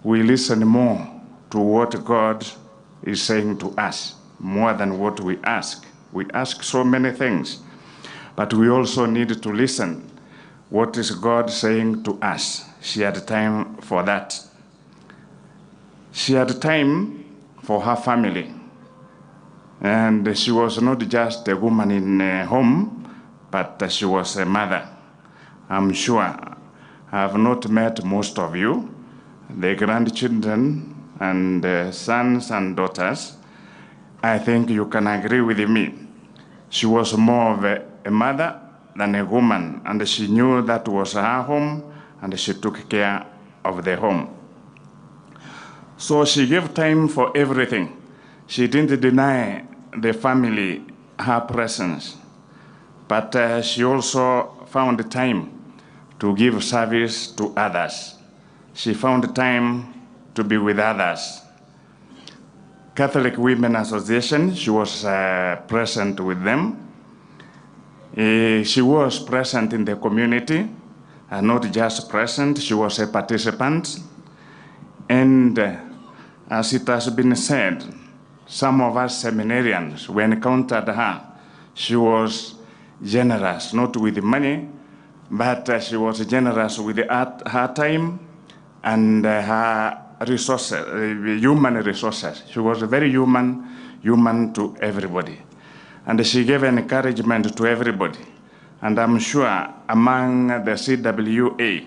Speaker 11: we listen more to what God is saying to us, more than what we ask. We ask so many things, but we also need to listen. What is God saying to us? She had time for that. She had time for her family. And she was not just a woman in a home, but she was a mother. I'm sure I have not met most of you, the grandchildren and sons and daughters. I think you can agree with me. She was more of a mother than a woman, and she knew that was her home, and she took care of the home. So she gave time for everything. She didn't deny the family her presence, but she also found time to give service to others. She found time to be with others. Catholic Women Association, she was present with them. She was present in the community, not just present, she was a participant. And as it has been said, some of us seminarians, we encountered her. She was generous, not with money, but she was generous with her time and her resources, human resources. She was very human to everybody. And she gave encouragement to everybody. And I'm sure among the CWA,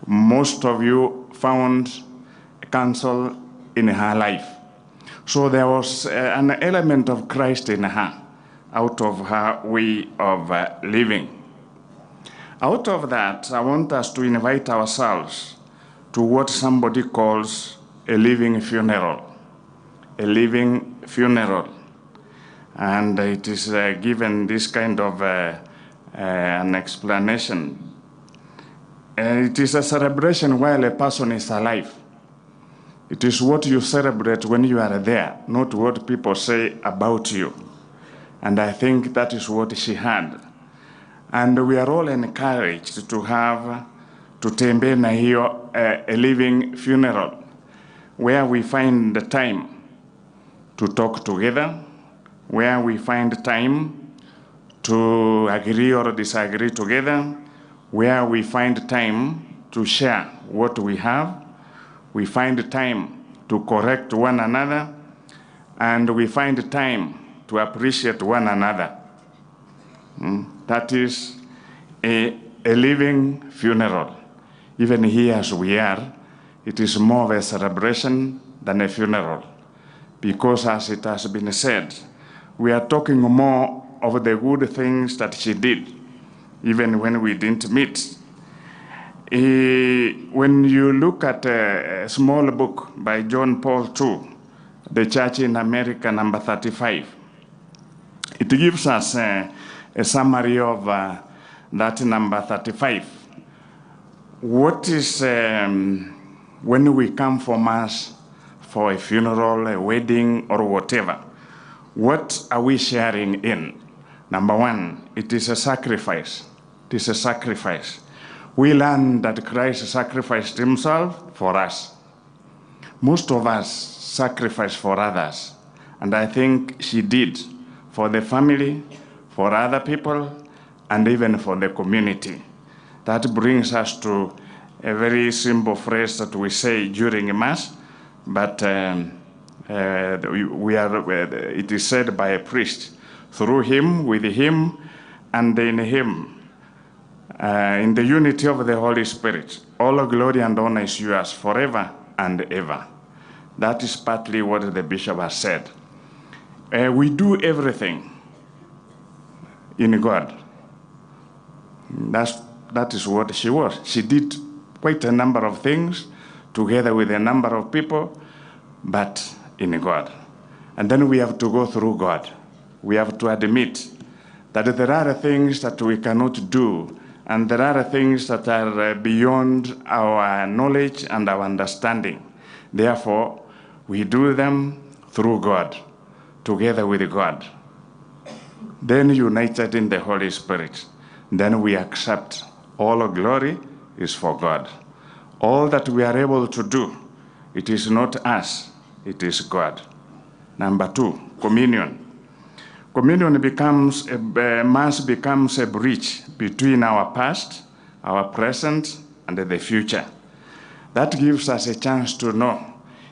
Speaker 11: most of you found counsel in her life. So there was an element of Christ in her, out of her way of living. Out of that, I want us to invite ourselves to what somebody calls a living funeral. A living funeral. And it is given this kind of an explanation. It is a celebration while a person is alive. It is what you celebrate when you are there, not what people say about you. And I think that is what she had. And we are all encouraged to have, to tembea na hiyo, a living funeral, where we find the time to talk together, where we find time to agree or disagree together, where we find time to share what we have, we find time to correct one another, and we find time to appreciate one another. That is a living funeral. Even here as we are, it is more of a celebration than a funeral. Because as it has been said, we are talking more of the good things that she did, even when we didn't meet. When you look at a small book by John Paul II, The Church in America, number 35, it gives us a summary of that number 35. What is, when we come for Mass, for a funeral, a wedding, or whatever, what are we sharing in? Number one, it is a sacrifice. It is a sacrifice. We learn that Christ sacrificed himself for us. Most of us sacrifice for others, and I think she did, for the family, for other people, and even for the community. That brings us to a very simple phrase that we say during Mass, but it is said by a priest, through him, with him, and in him. In the unity of the Holy Spirit, all glory and honor is yours forever and ever. That is partly what the bishop has said. We do everything in God. That is what she was. She did quite a number of things together with a number of people, but in God. And then we have to go through God. We have to admit that there are things that we cannot do, and there are things that are beyond our knowledge and our understanding. Therefore, we do them through God, together with God. Then united in the Holy Spirit, then we accept all glory is for God. All that we are able to do, it is not us, it is God. Number 2, communion. Communion becomes Mass becomes a bridge between our past, our present, and the future. That gives us a chance to know,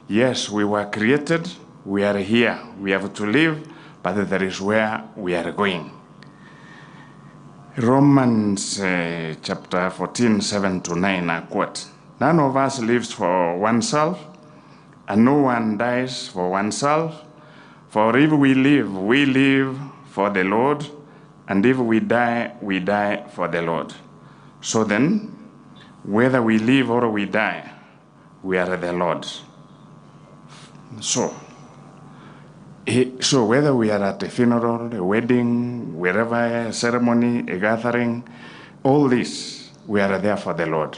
Speaker 11: yes, we were created, we are here, we have to live, but there is where we are going. Romans chapter 14, 7-9, I quote, "None of us lives for oneself, and no one dies for oneself. For if we live for the Lord, and if we die for the Lord. So then, whether we live or we die, we are the Lord's." So whether we are at a funeral, a wedding, wherever, a ceremony, a gathering, all this, we are there for the Lord.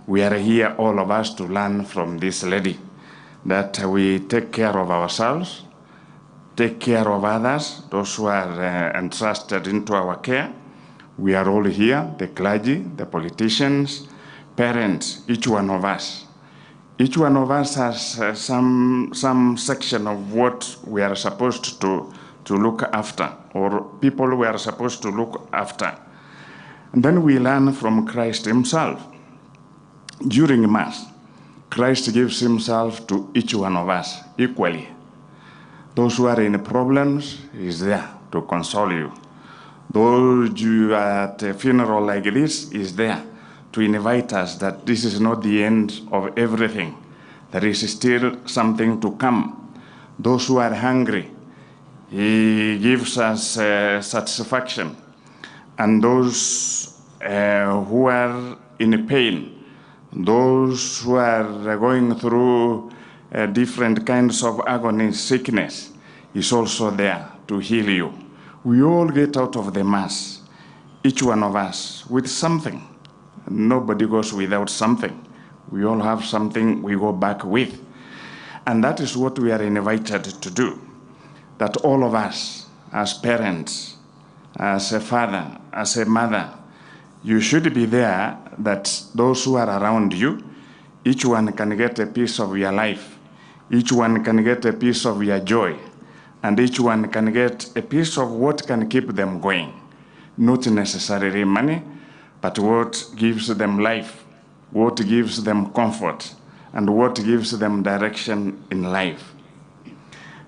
Speaker 11: We are here, all of us, to learn from this lady, that we take care of ourselves, take care of others, those who are entrusted into our care. We are all here, the clergy, the politicians, parents, each one of us. Each one of us has some section of what we are supposed to look after, or people we are supposed to look after. And then we learn from Christ himself. During Mass, Christ gives himself to each one of us equally. Those who are in problems, he is there to console you. Those who are at a funeral like this, he is there to invite us that this is not the end of everything. There is still something to come. Those who are hungry, he gives us satisfaction. And those who are in pain, those who are going through different kinds of agony, sickness, is also there to heal you. We all get out of the Mass, each one of us, with something. Nobody goes without something. We all have something we go back with. And that is what we are invited to do. That all of us, as parents, as a father, as a mother, you should be there, that those who are around you, each one can get a piece of your life. Each one can get a piece of your joy. And each one can get a piece of what can keep them going. Not necessarily money, but what gives them life, what gives them comfort, and what gives them direction in life.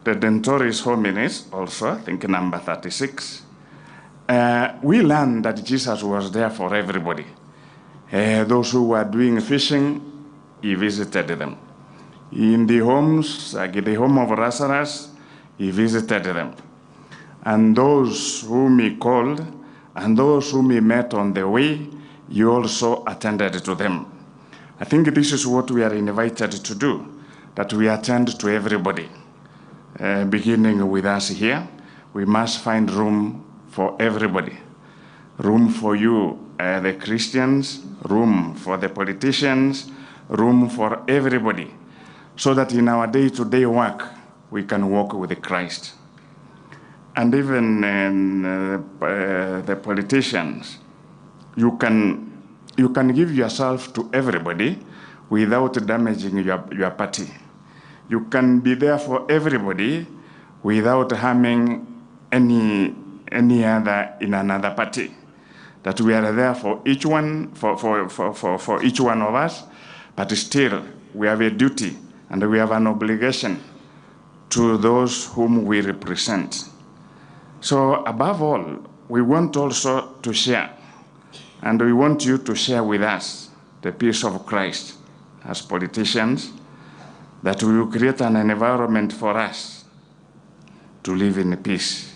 Speaker 11: The Redemptoris Hominis, also, I think number 36, we learn that Jesus was there for everybody. Those who were doing fishing, he visited them. In the homes, like the home of Lazarus, he visited them. And those whom he called, and those whom he met on the way, you also attended to them. I think this is what we are invited to do, that we attend to everybody. Beginning with us here, we must find room for everybody. Room for you, the Christians, room for the politicians, room for everybody, so that in our day-to-day work, we can walk with Christ. And even the politicians, you can give yourself to everybody without damaging your party. You can be there for everybody without harming any other in another party. That we are there for each one, for each one of us, but still we have a duty and we have an obligation to those whom we represent. So above all, we want also to share, and we want you to share with us the peace of Christ as politicians, that we will create an environment for us to live in peace.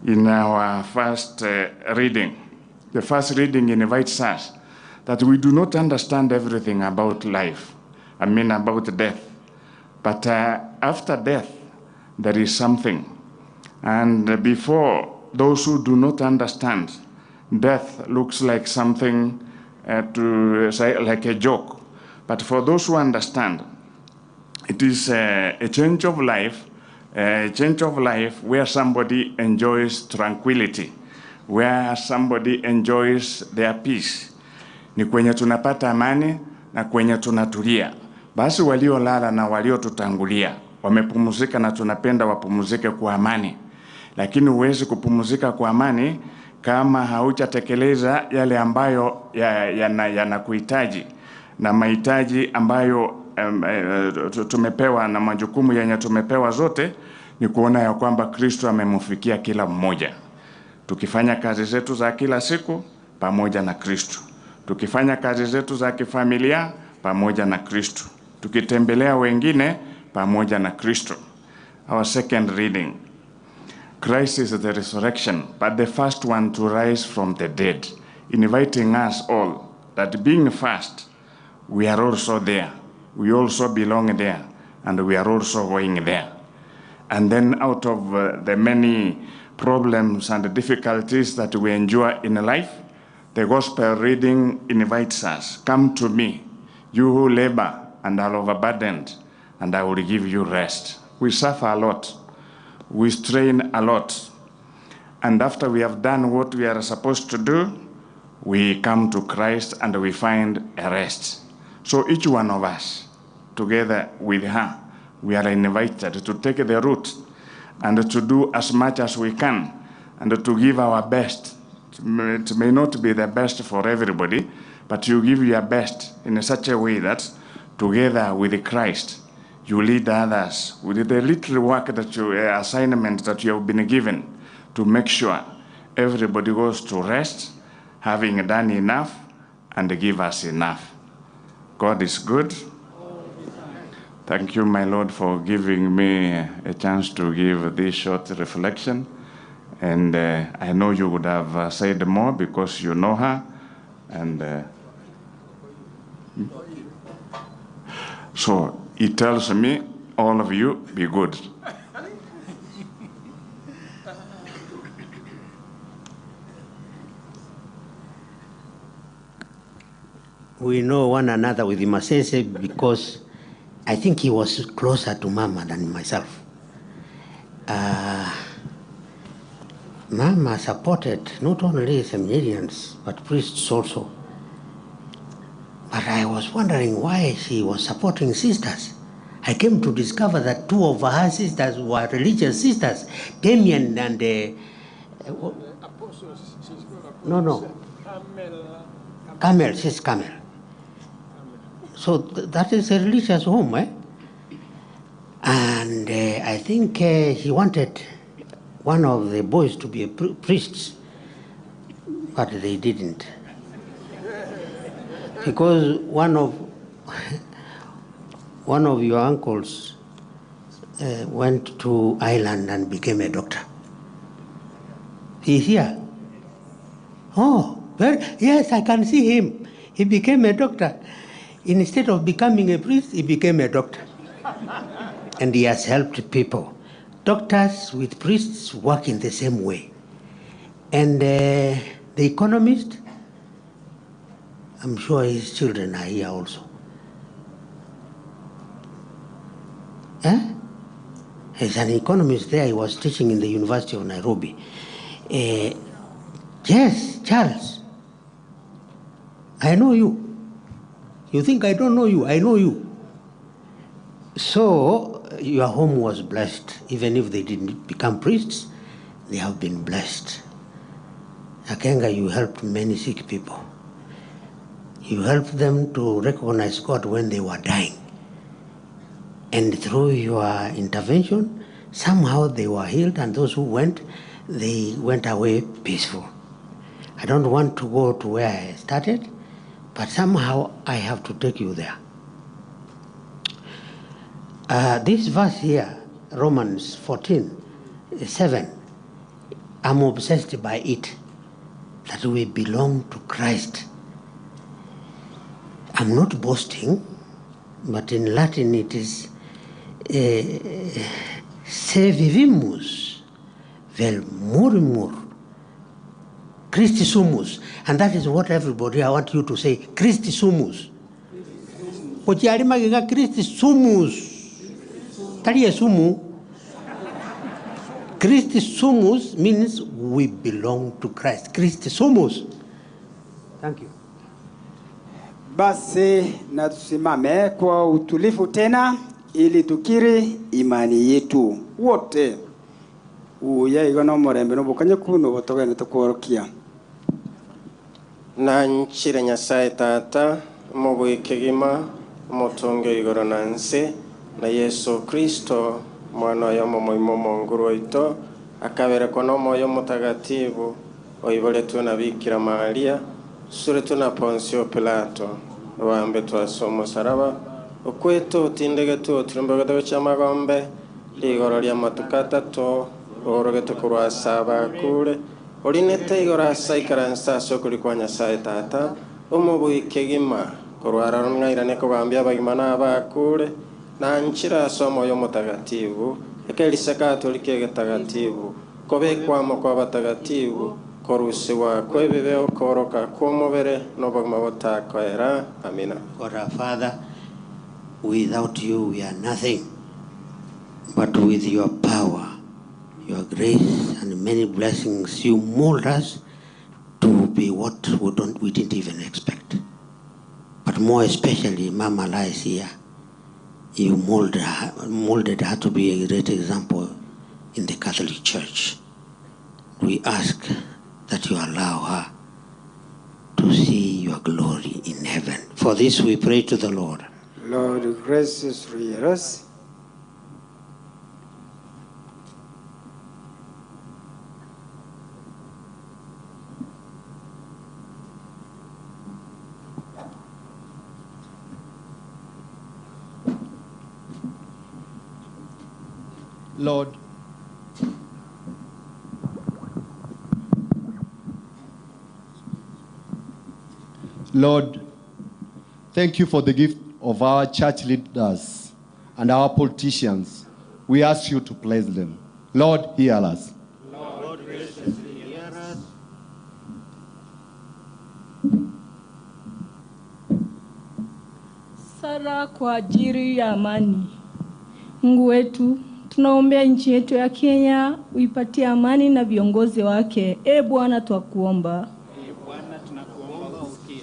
Speaker 11: In our first reading, the first reading invites us that we do not understand everything about life, about death. But after death, there is something. And before, those who do not understand, death looks like something to say, like a joke. But for those who understand, it is a change of life, where somebody enjoys tranquility, where somebody enjoys their peace. Ni kwenye tunapata amani na kwenye tunatulia. Basi waliolala na waliotutangulia wamepumzika, na tunapenda wapumzike kwa amani. Lakini huwezi kupumzika kwa amani kama haujatekeleza yale ambayo yanakuhitaji na mahitaji ambayo tumepewa, na majukumu yenye tumepewa zote ni kuona ya kwamba Kristo amemfikia kila mmoja. Tukifanya kazi zetu za kila siku pamoja na Kristo, tukifanya kazi zetu za kifamilia pamoja na Kristo, tukitembelea wengine pamoja na Kristo. Our second reading. Christ is the resurrection, but the first one to rise from the dead, inviting us all that being first, we are also there. We also belong there, and we are also going there. And then out of the many problems and difficulties that we endure in life, the gospel reading invites us, come to me, you who labor and are overburdened, and I will give you rest. We suffer a lot. We strain a lot. And after we have done what we are supposed to do, we come to Christ and we find a rest. So each one of us, together with her, we are invited to take the route and to do as much as we can and to give our best. It may not be the best for everybody, but you give your best in such a way that together with Christ, you lead others with the little work that assignment that you have been given to make sure everybody goes to rest, having done enough, and give us enough. God is good. Thank you, my Lord, for giving me a chance to give this short reflection. And I know you would have said more because you know her. And so he tells me, all of you, be good.
Speaker 9: We know one another with Masese because I think he was closer to Mama than myself. Mama supported not only seminarians, but priests also. But I was wondering why she was supporting sisters. I came to discover that two of her sisters were religious sisters, Damien and... Carmel, she's Carmel. So that is a religious home, eh? And I think he wanted one of the boys to be a priest, but they didn't. Because one of your uncles went to Ireland and became a doctor. He's here. Oh, well, yes, I can see him. He became a doctor. Instead of becoming a priest, he became a doctor. And he has helped people. Doctors with priests work in the same way. And the economist, I'm sure his children are here also. He's an economist there. He was teaching in the University of Nairobi. Yes, Charles. I know you. You think I don't know you? I know you. So your home was blessed. Even if they didn't become priests, they have been blessed. Akenga, you helped many sick people. You helped them to recognize God when they were dying. And through your intervention, somehow they were healed, and those who went, they went away peaceful. I don't want to go to where I started, but somehow I have to take you there. This verse here, Romans 14:7, I'm obsessed by it, that we belong to Christ. I'm not boasting, but in Latin it is se vivimus vel morimur Christi sumus, and that is what everybody, I want you to say, Christi sumus. Pochiarimaga Christi sumus. Taria sumu. Christi sumus means we belong to Christ. Christi sumus. Thank you.
Speaker 8: Basi na tusimame kwa utulivu tena ili tukiri imani yetu wote. Uya igana murembe no bukanye kuno botogene tukorokia.
Speaker 12: Na nchire Nyasaye Tata mubwikegima mutunge igoro na nsi na Yesu Kristo mwana wa moyo monguru waito akabere kono moyo mutagatifu oibole tuna Bikira Maria sure tuna Ponsio Pilato wambe twasomo saraba okweto tindege tu turimbaga chamagombe ligoro lya matukata to orogeto kurwa saba kure olinete igora saikaransa sokuri kwa Nyasaye Tata omubwikegima kurwara rungairane kugambya bagimana abakure na nchira somo yo mutagatifu ekelisa katolike getagatifu kobekwa moko batagatifu korusiwa kwebebe okoroka komobere no bagmabota koera. Amina.
Speaker 9: God our Father, without you we are nothing, but with your power, your grace and many blessings you mold us to be what we didn't even expect. But more especially Mama lies here. You molded her to be a great example in the Catholic Church. We ask that you allow her to see your glory in heaven. For this we pray to the Lord.
Speaker 8: Lord, graciously hear us.
Speaker 6: Lord, thank you for the gift of our church leaders and our politicians. We ask you to bless them. Lord, hear us.
Speaker 9: Lord, graciously hear us.
Speaker 13: Sala kwa ajili ya amani. Mungu wetu, tunaombea nchi yetu ya Kenya, uipatie amani na viongozi wake. Bwana twakuomba.
Speaker 5: Bwana tunakuomba usikie.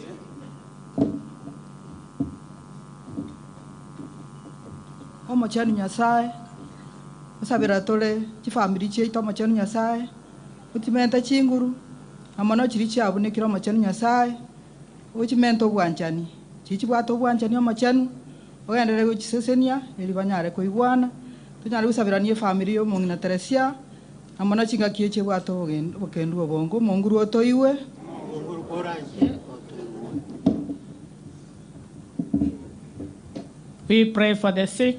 Speaker 14: Omochani Nyasaye osabira tole chifamili cheito omochani Nyasaye utimenta chinguru amono chiri chiabunekira omochani Nyasaye uchimenta obwanchani chichibwata obwanchani omochani ogendere gochisesenia eri banyare koigwana tunyare gusabirania family yo mongina Teresia amono chingakie chebwata okendu obongo monguru otoiwe
Speaker 9: monguru koranje.
Speaker 15: We pray for the sick,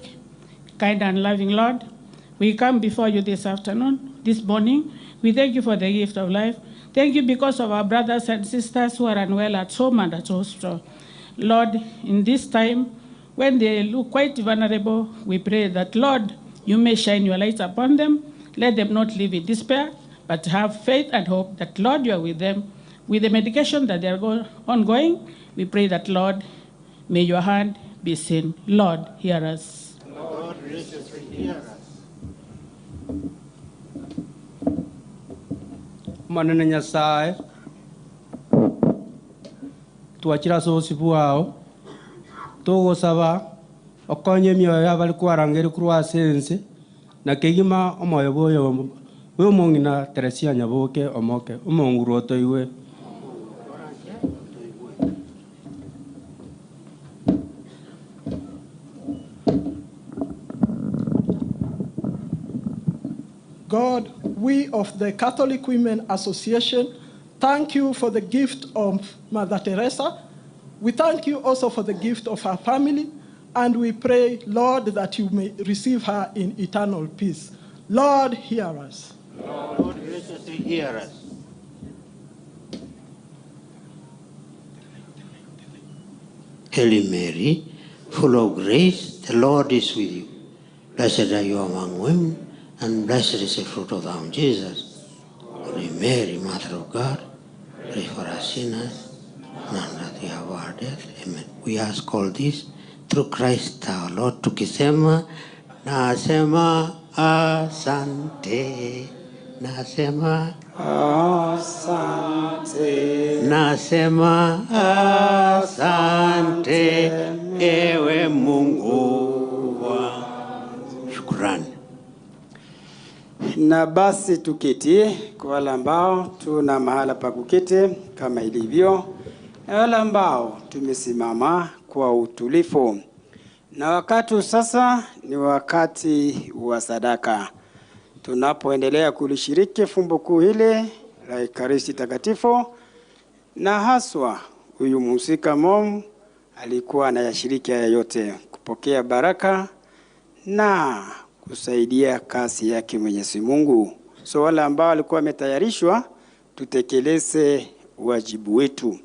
Speaker 15: kind and loving Lord. We come before you this afternoon, this morning. We thank you for the gift of life. Thank you because of our brothers and sisters who are unwell at home and at hospital. Lord, in this time, when they look quite vulnerable, we pray that, Lord, you may shine your light upon them. Let them not live in despair, but have faith and hope that, Lord, you are with them. With the medication that they are ongoing, we pray that, Lord, may your hand be seen. Lord, hear us.
Speaker 9: Lord, graciously hear us.
Speaker 16: Manene Nyasaye twachira sosi bwao tugusaba okonye mioyo y'abari kwarangeri kurwa sense na kegima omoyo boyo mongina Teresia Nyaboke omoke omonguru otoiwe.
Speaker 17: God, we of the Catholic Women Association thank you for the gift of Mother Teresa. We thank you also for the gift of her family, and we pray, Lord, that you may receive her in eternal peace. Lord, hear us.
Speaker 9: Lord, graciously hear us. Hail Mary, full of grace, the Lord is with you. Blessed are you among women, and blessed is the fruit of thy womb, Jesus. Holy Mary, Mother of God, pray for us sinners, now at the hour of our death. Amen. We ask all this through Christ our Lord. Tukisema, nasema asante, nasema asante, nasema asante ewe Mungu wa shukrani.
Speaker 8: Na basi tuketi kwa wale ambao tuna mahala pa kuketi kama ilivyo, na wale ambao tumesimama kwa utulivu. Na wakati sasa ni wakati wa sadaka. Tunapoendelea kulishiriki fumbo kuu hili la Ekaristi Takatifu, na haswa huyu mhusika Mungu alikuwa anayashiriki haya yote, kupokea baraka na kusaidia kazi yake Mwenyezi Mungu. So wale ambao walikuwa wametayarishwa, tutekeleze wajibu wetu.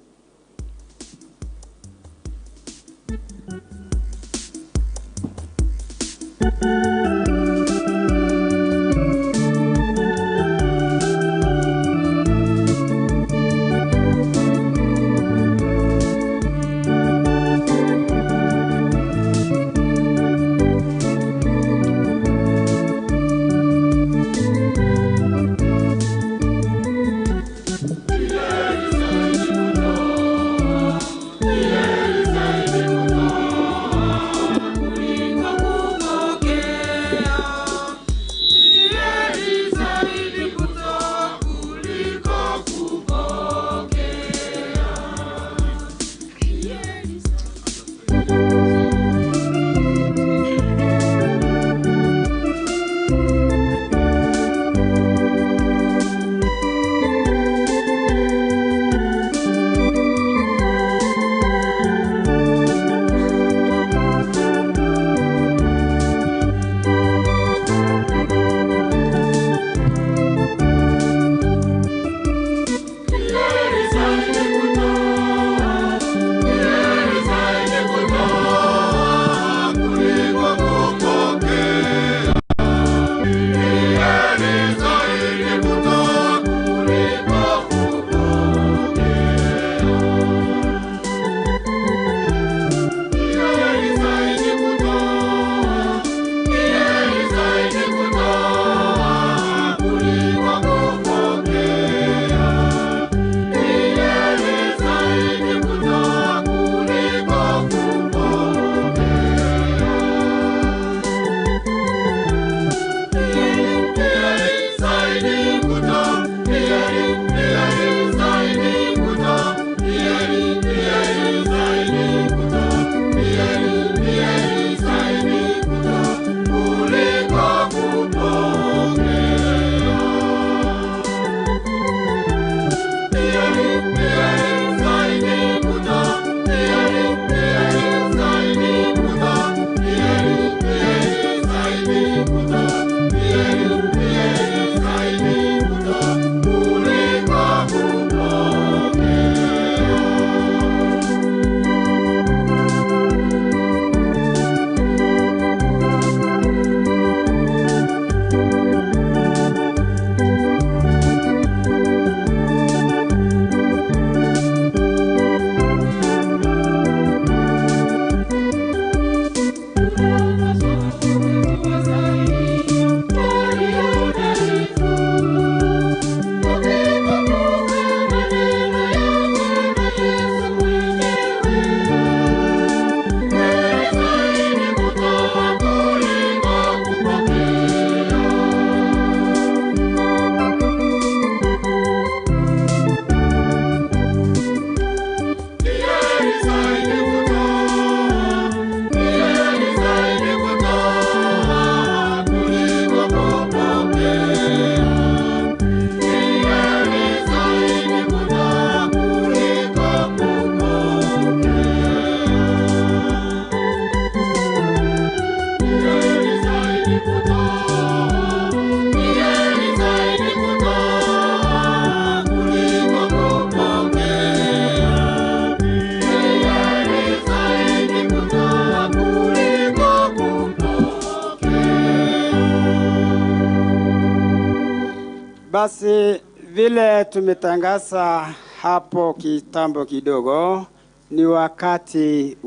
Speaker 8: Basi vile tumetangaza hapo kitambo kidogo, ni wakati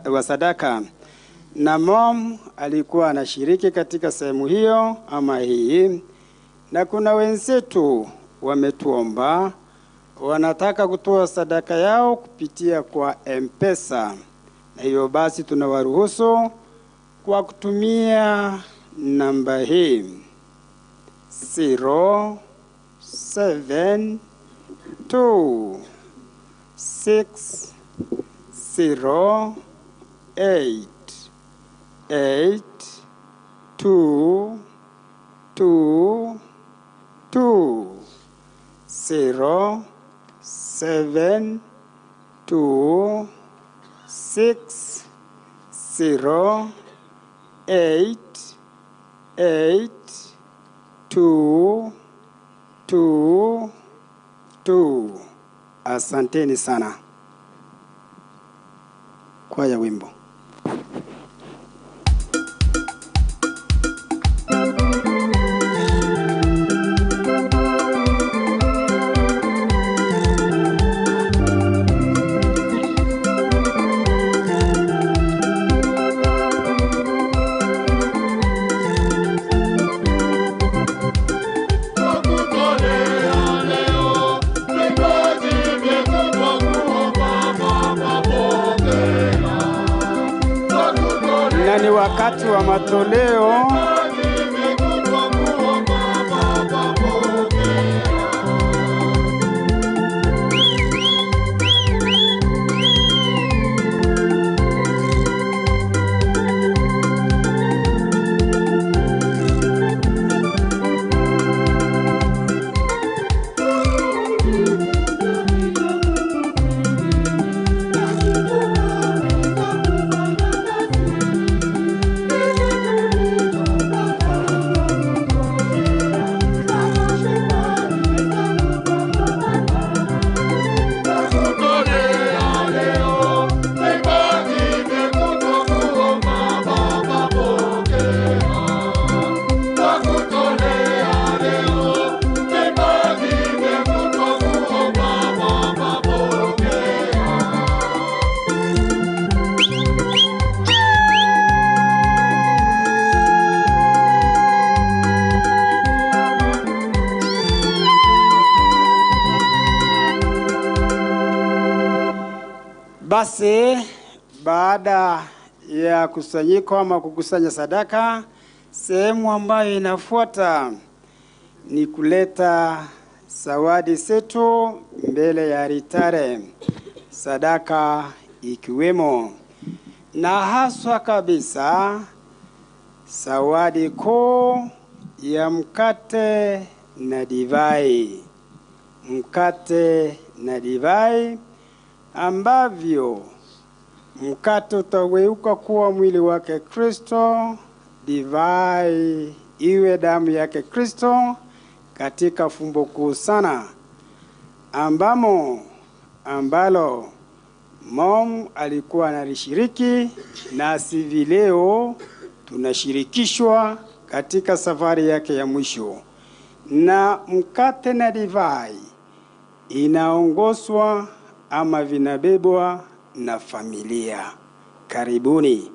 Speaker 8: wa sadaka. Na mom alikuwa anashiriki katika sehemu hiyo ama hii. Na kuna wenzetu wametuomba wanataka kutoa sadaka yao kupitia kwa M-Pesa. Na hiyo basi tunawaruhusu kwa kutumia namba hii 0722 Asanteni sana. Kwaya wimbo. Ni wakati wa matoleo. Basi baada ya kusanyiko ama kukusanya sadaka, sehemu ambayo inafuata ni kuleta zawadi zetu mbele ya altare, sadaka ikiwemo na haswa kabisa zawadi kuu ya mkate na divai. Mkate na divai ambavyo mkate utageuka kuwa mwili wake Kristo, divai iwe damu yake Kristo, katika fumbo kuu sana ambalo Mom alikuwa analishiriki, na sivi leo tunashirikishwa katika safari yake ya mwisho. Na mkate na divai inaongozwa ama vinabebwa na familia. Karibuni,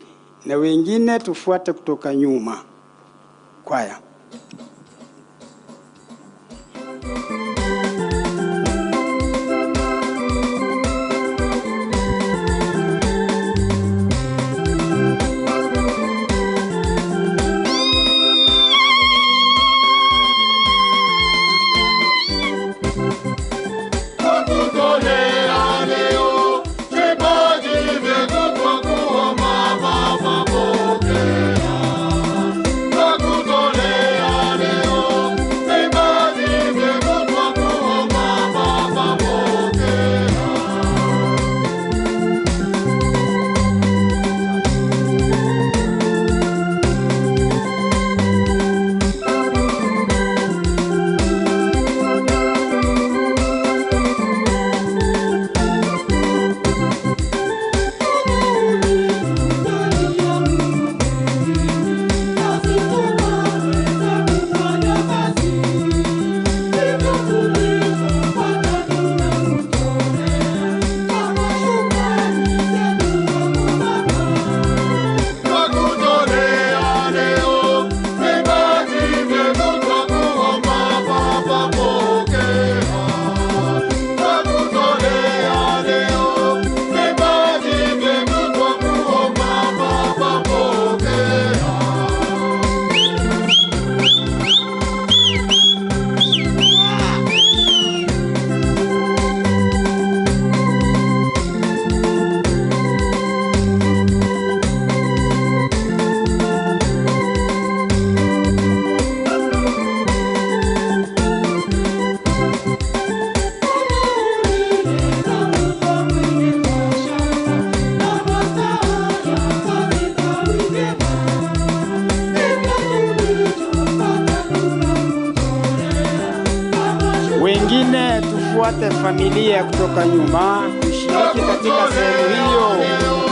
Speaker 8: na wengine tufuate kutoka nyuma. Kwaya.
Speaker 4: Nakutolea leo vipaji vyetu
Speaker 8: familia kutoka nyuma kushiriki katika sehemu hiyo.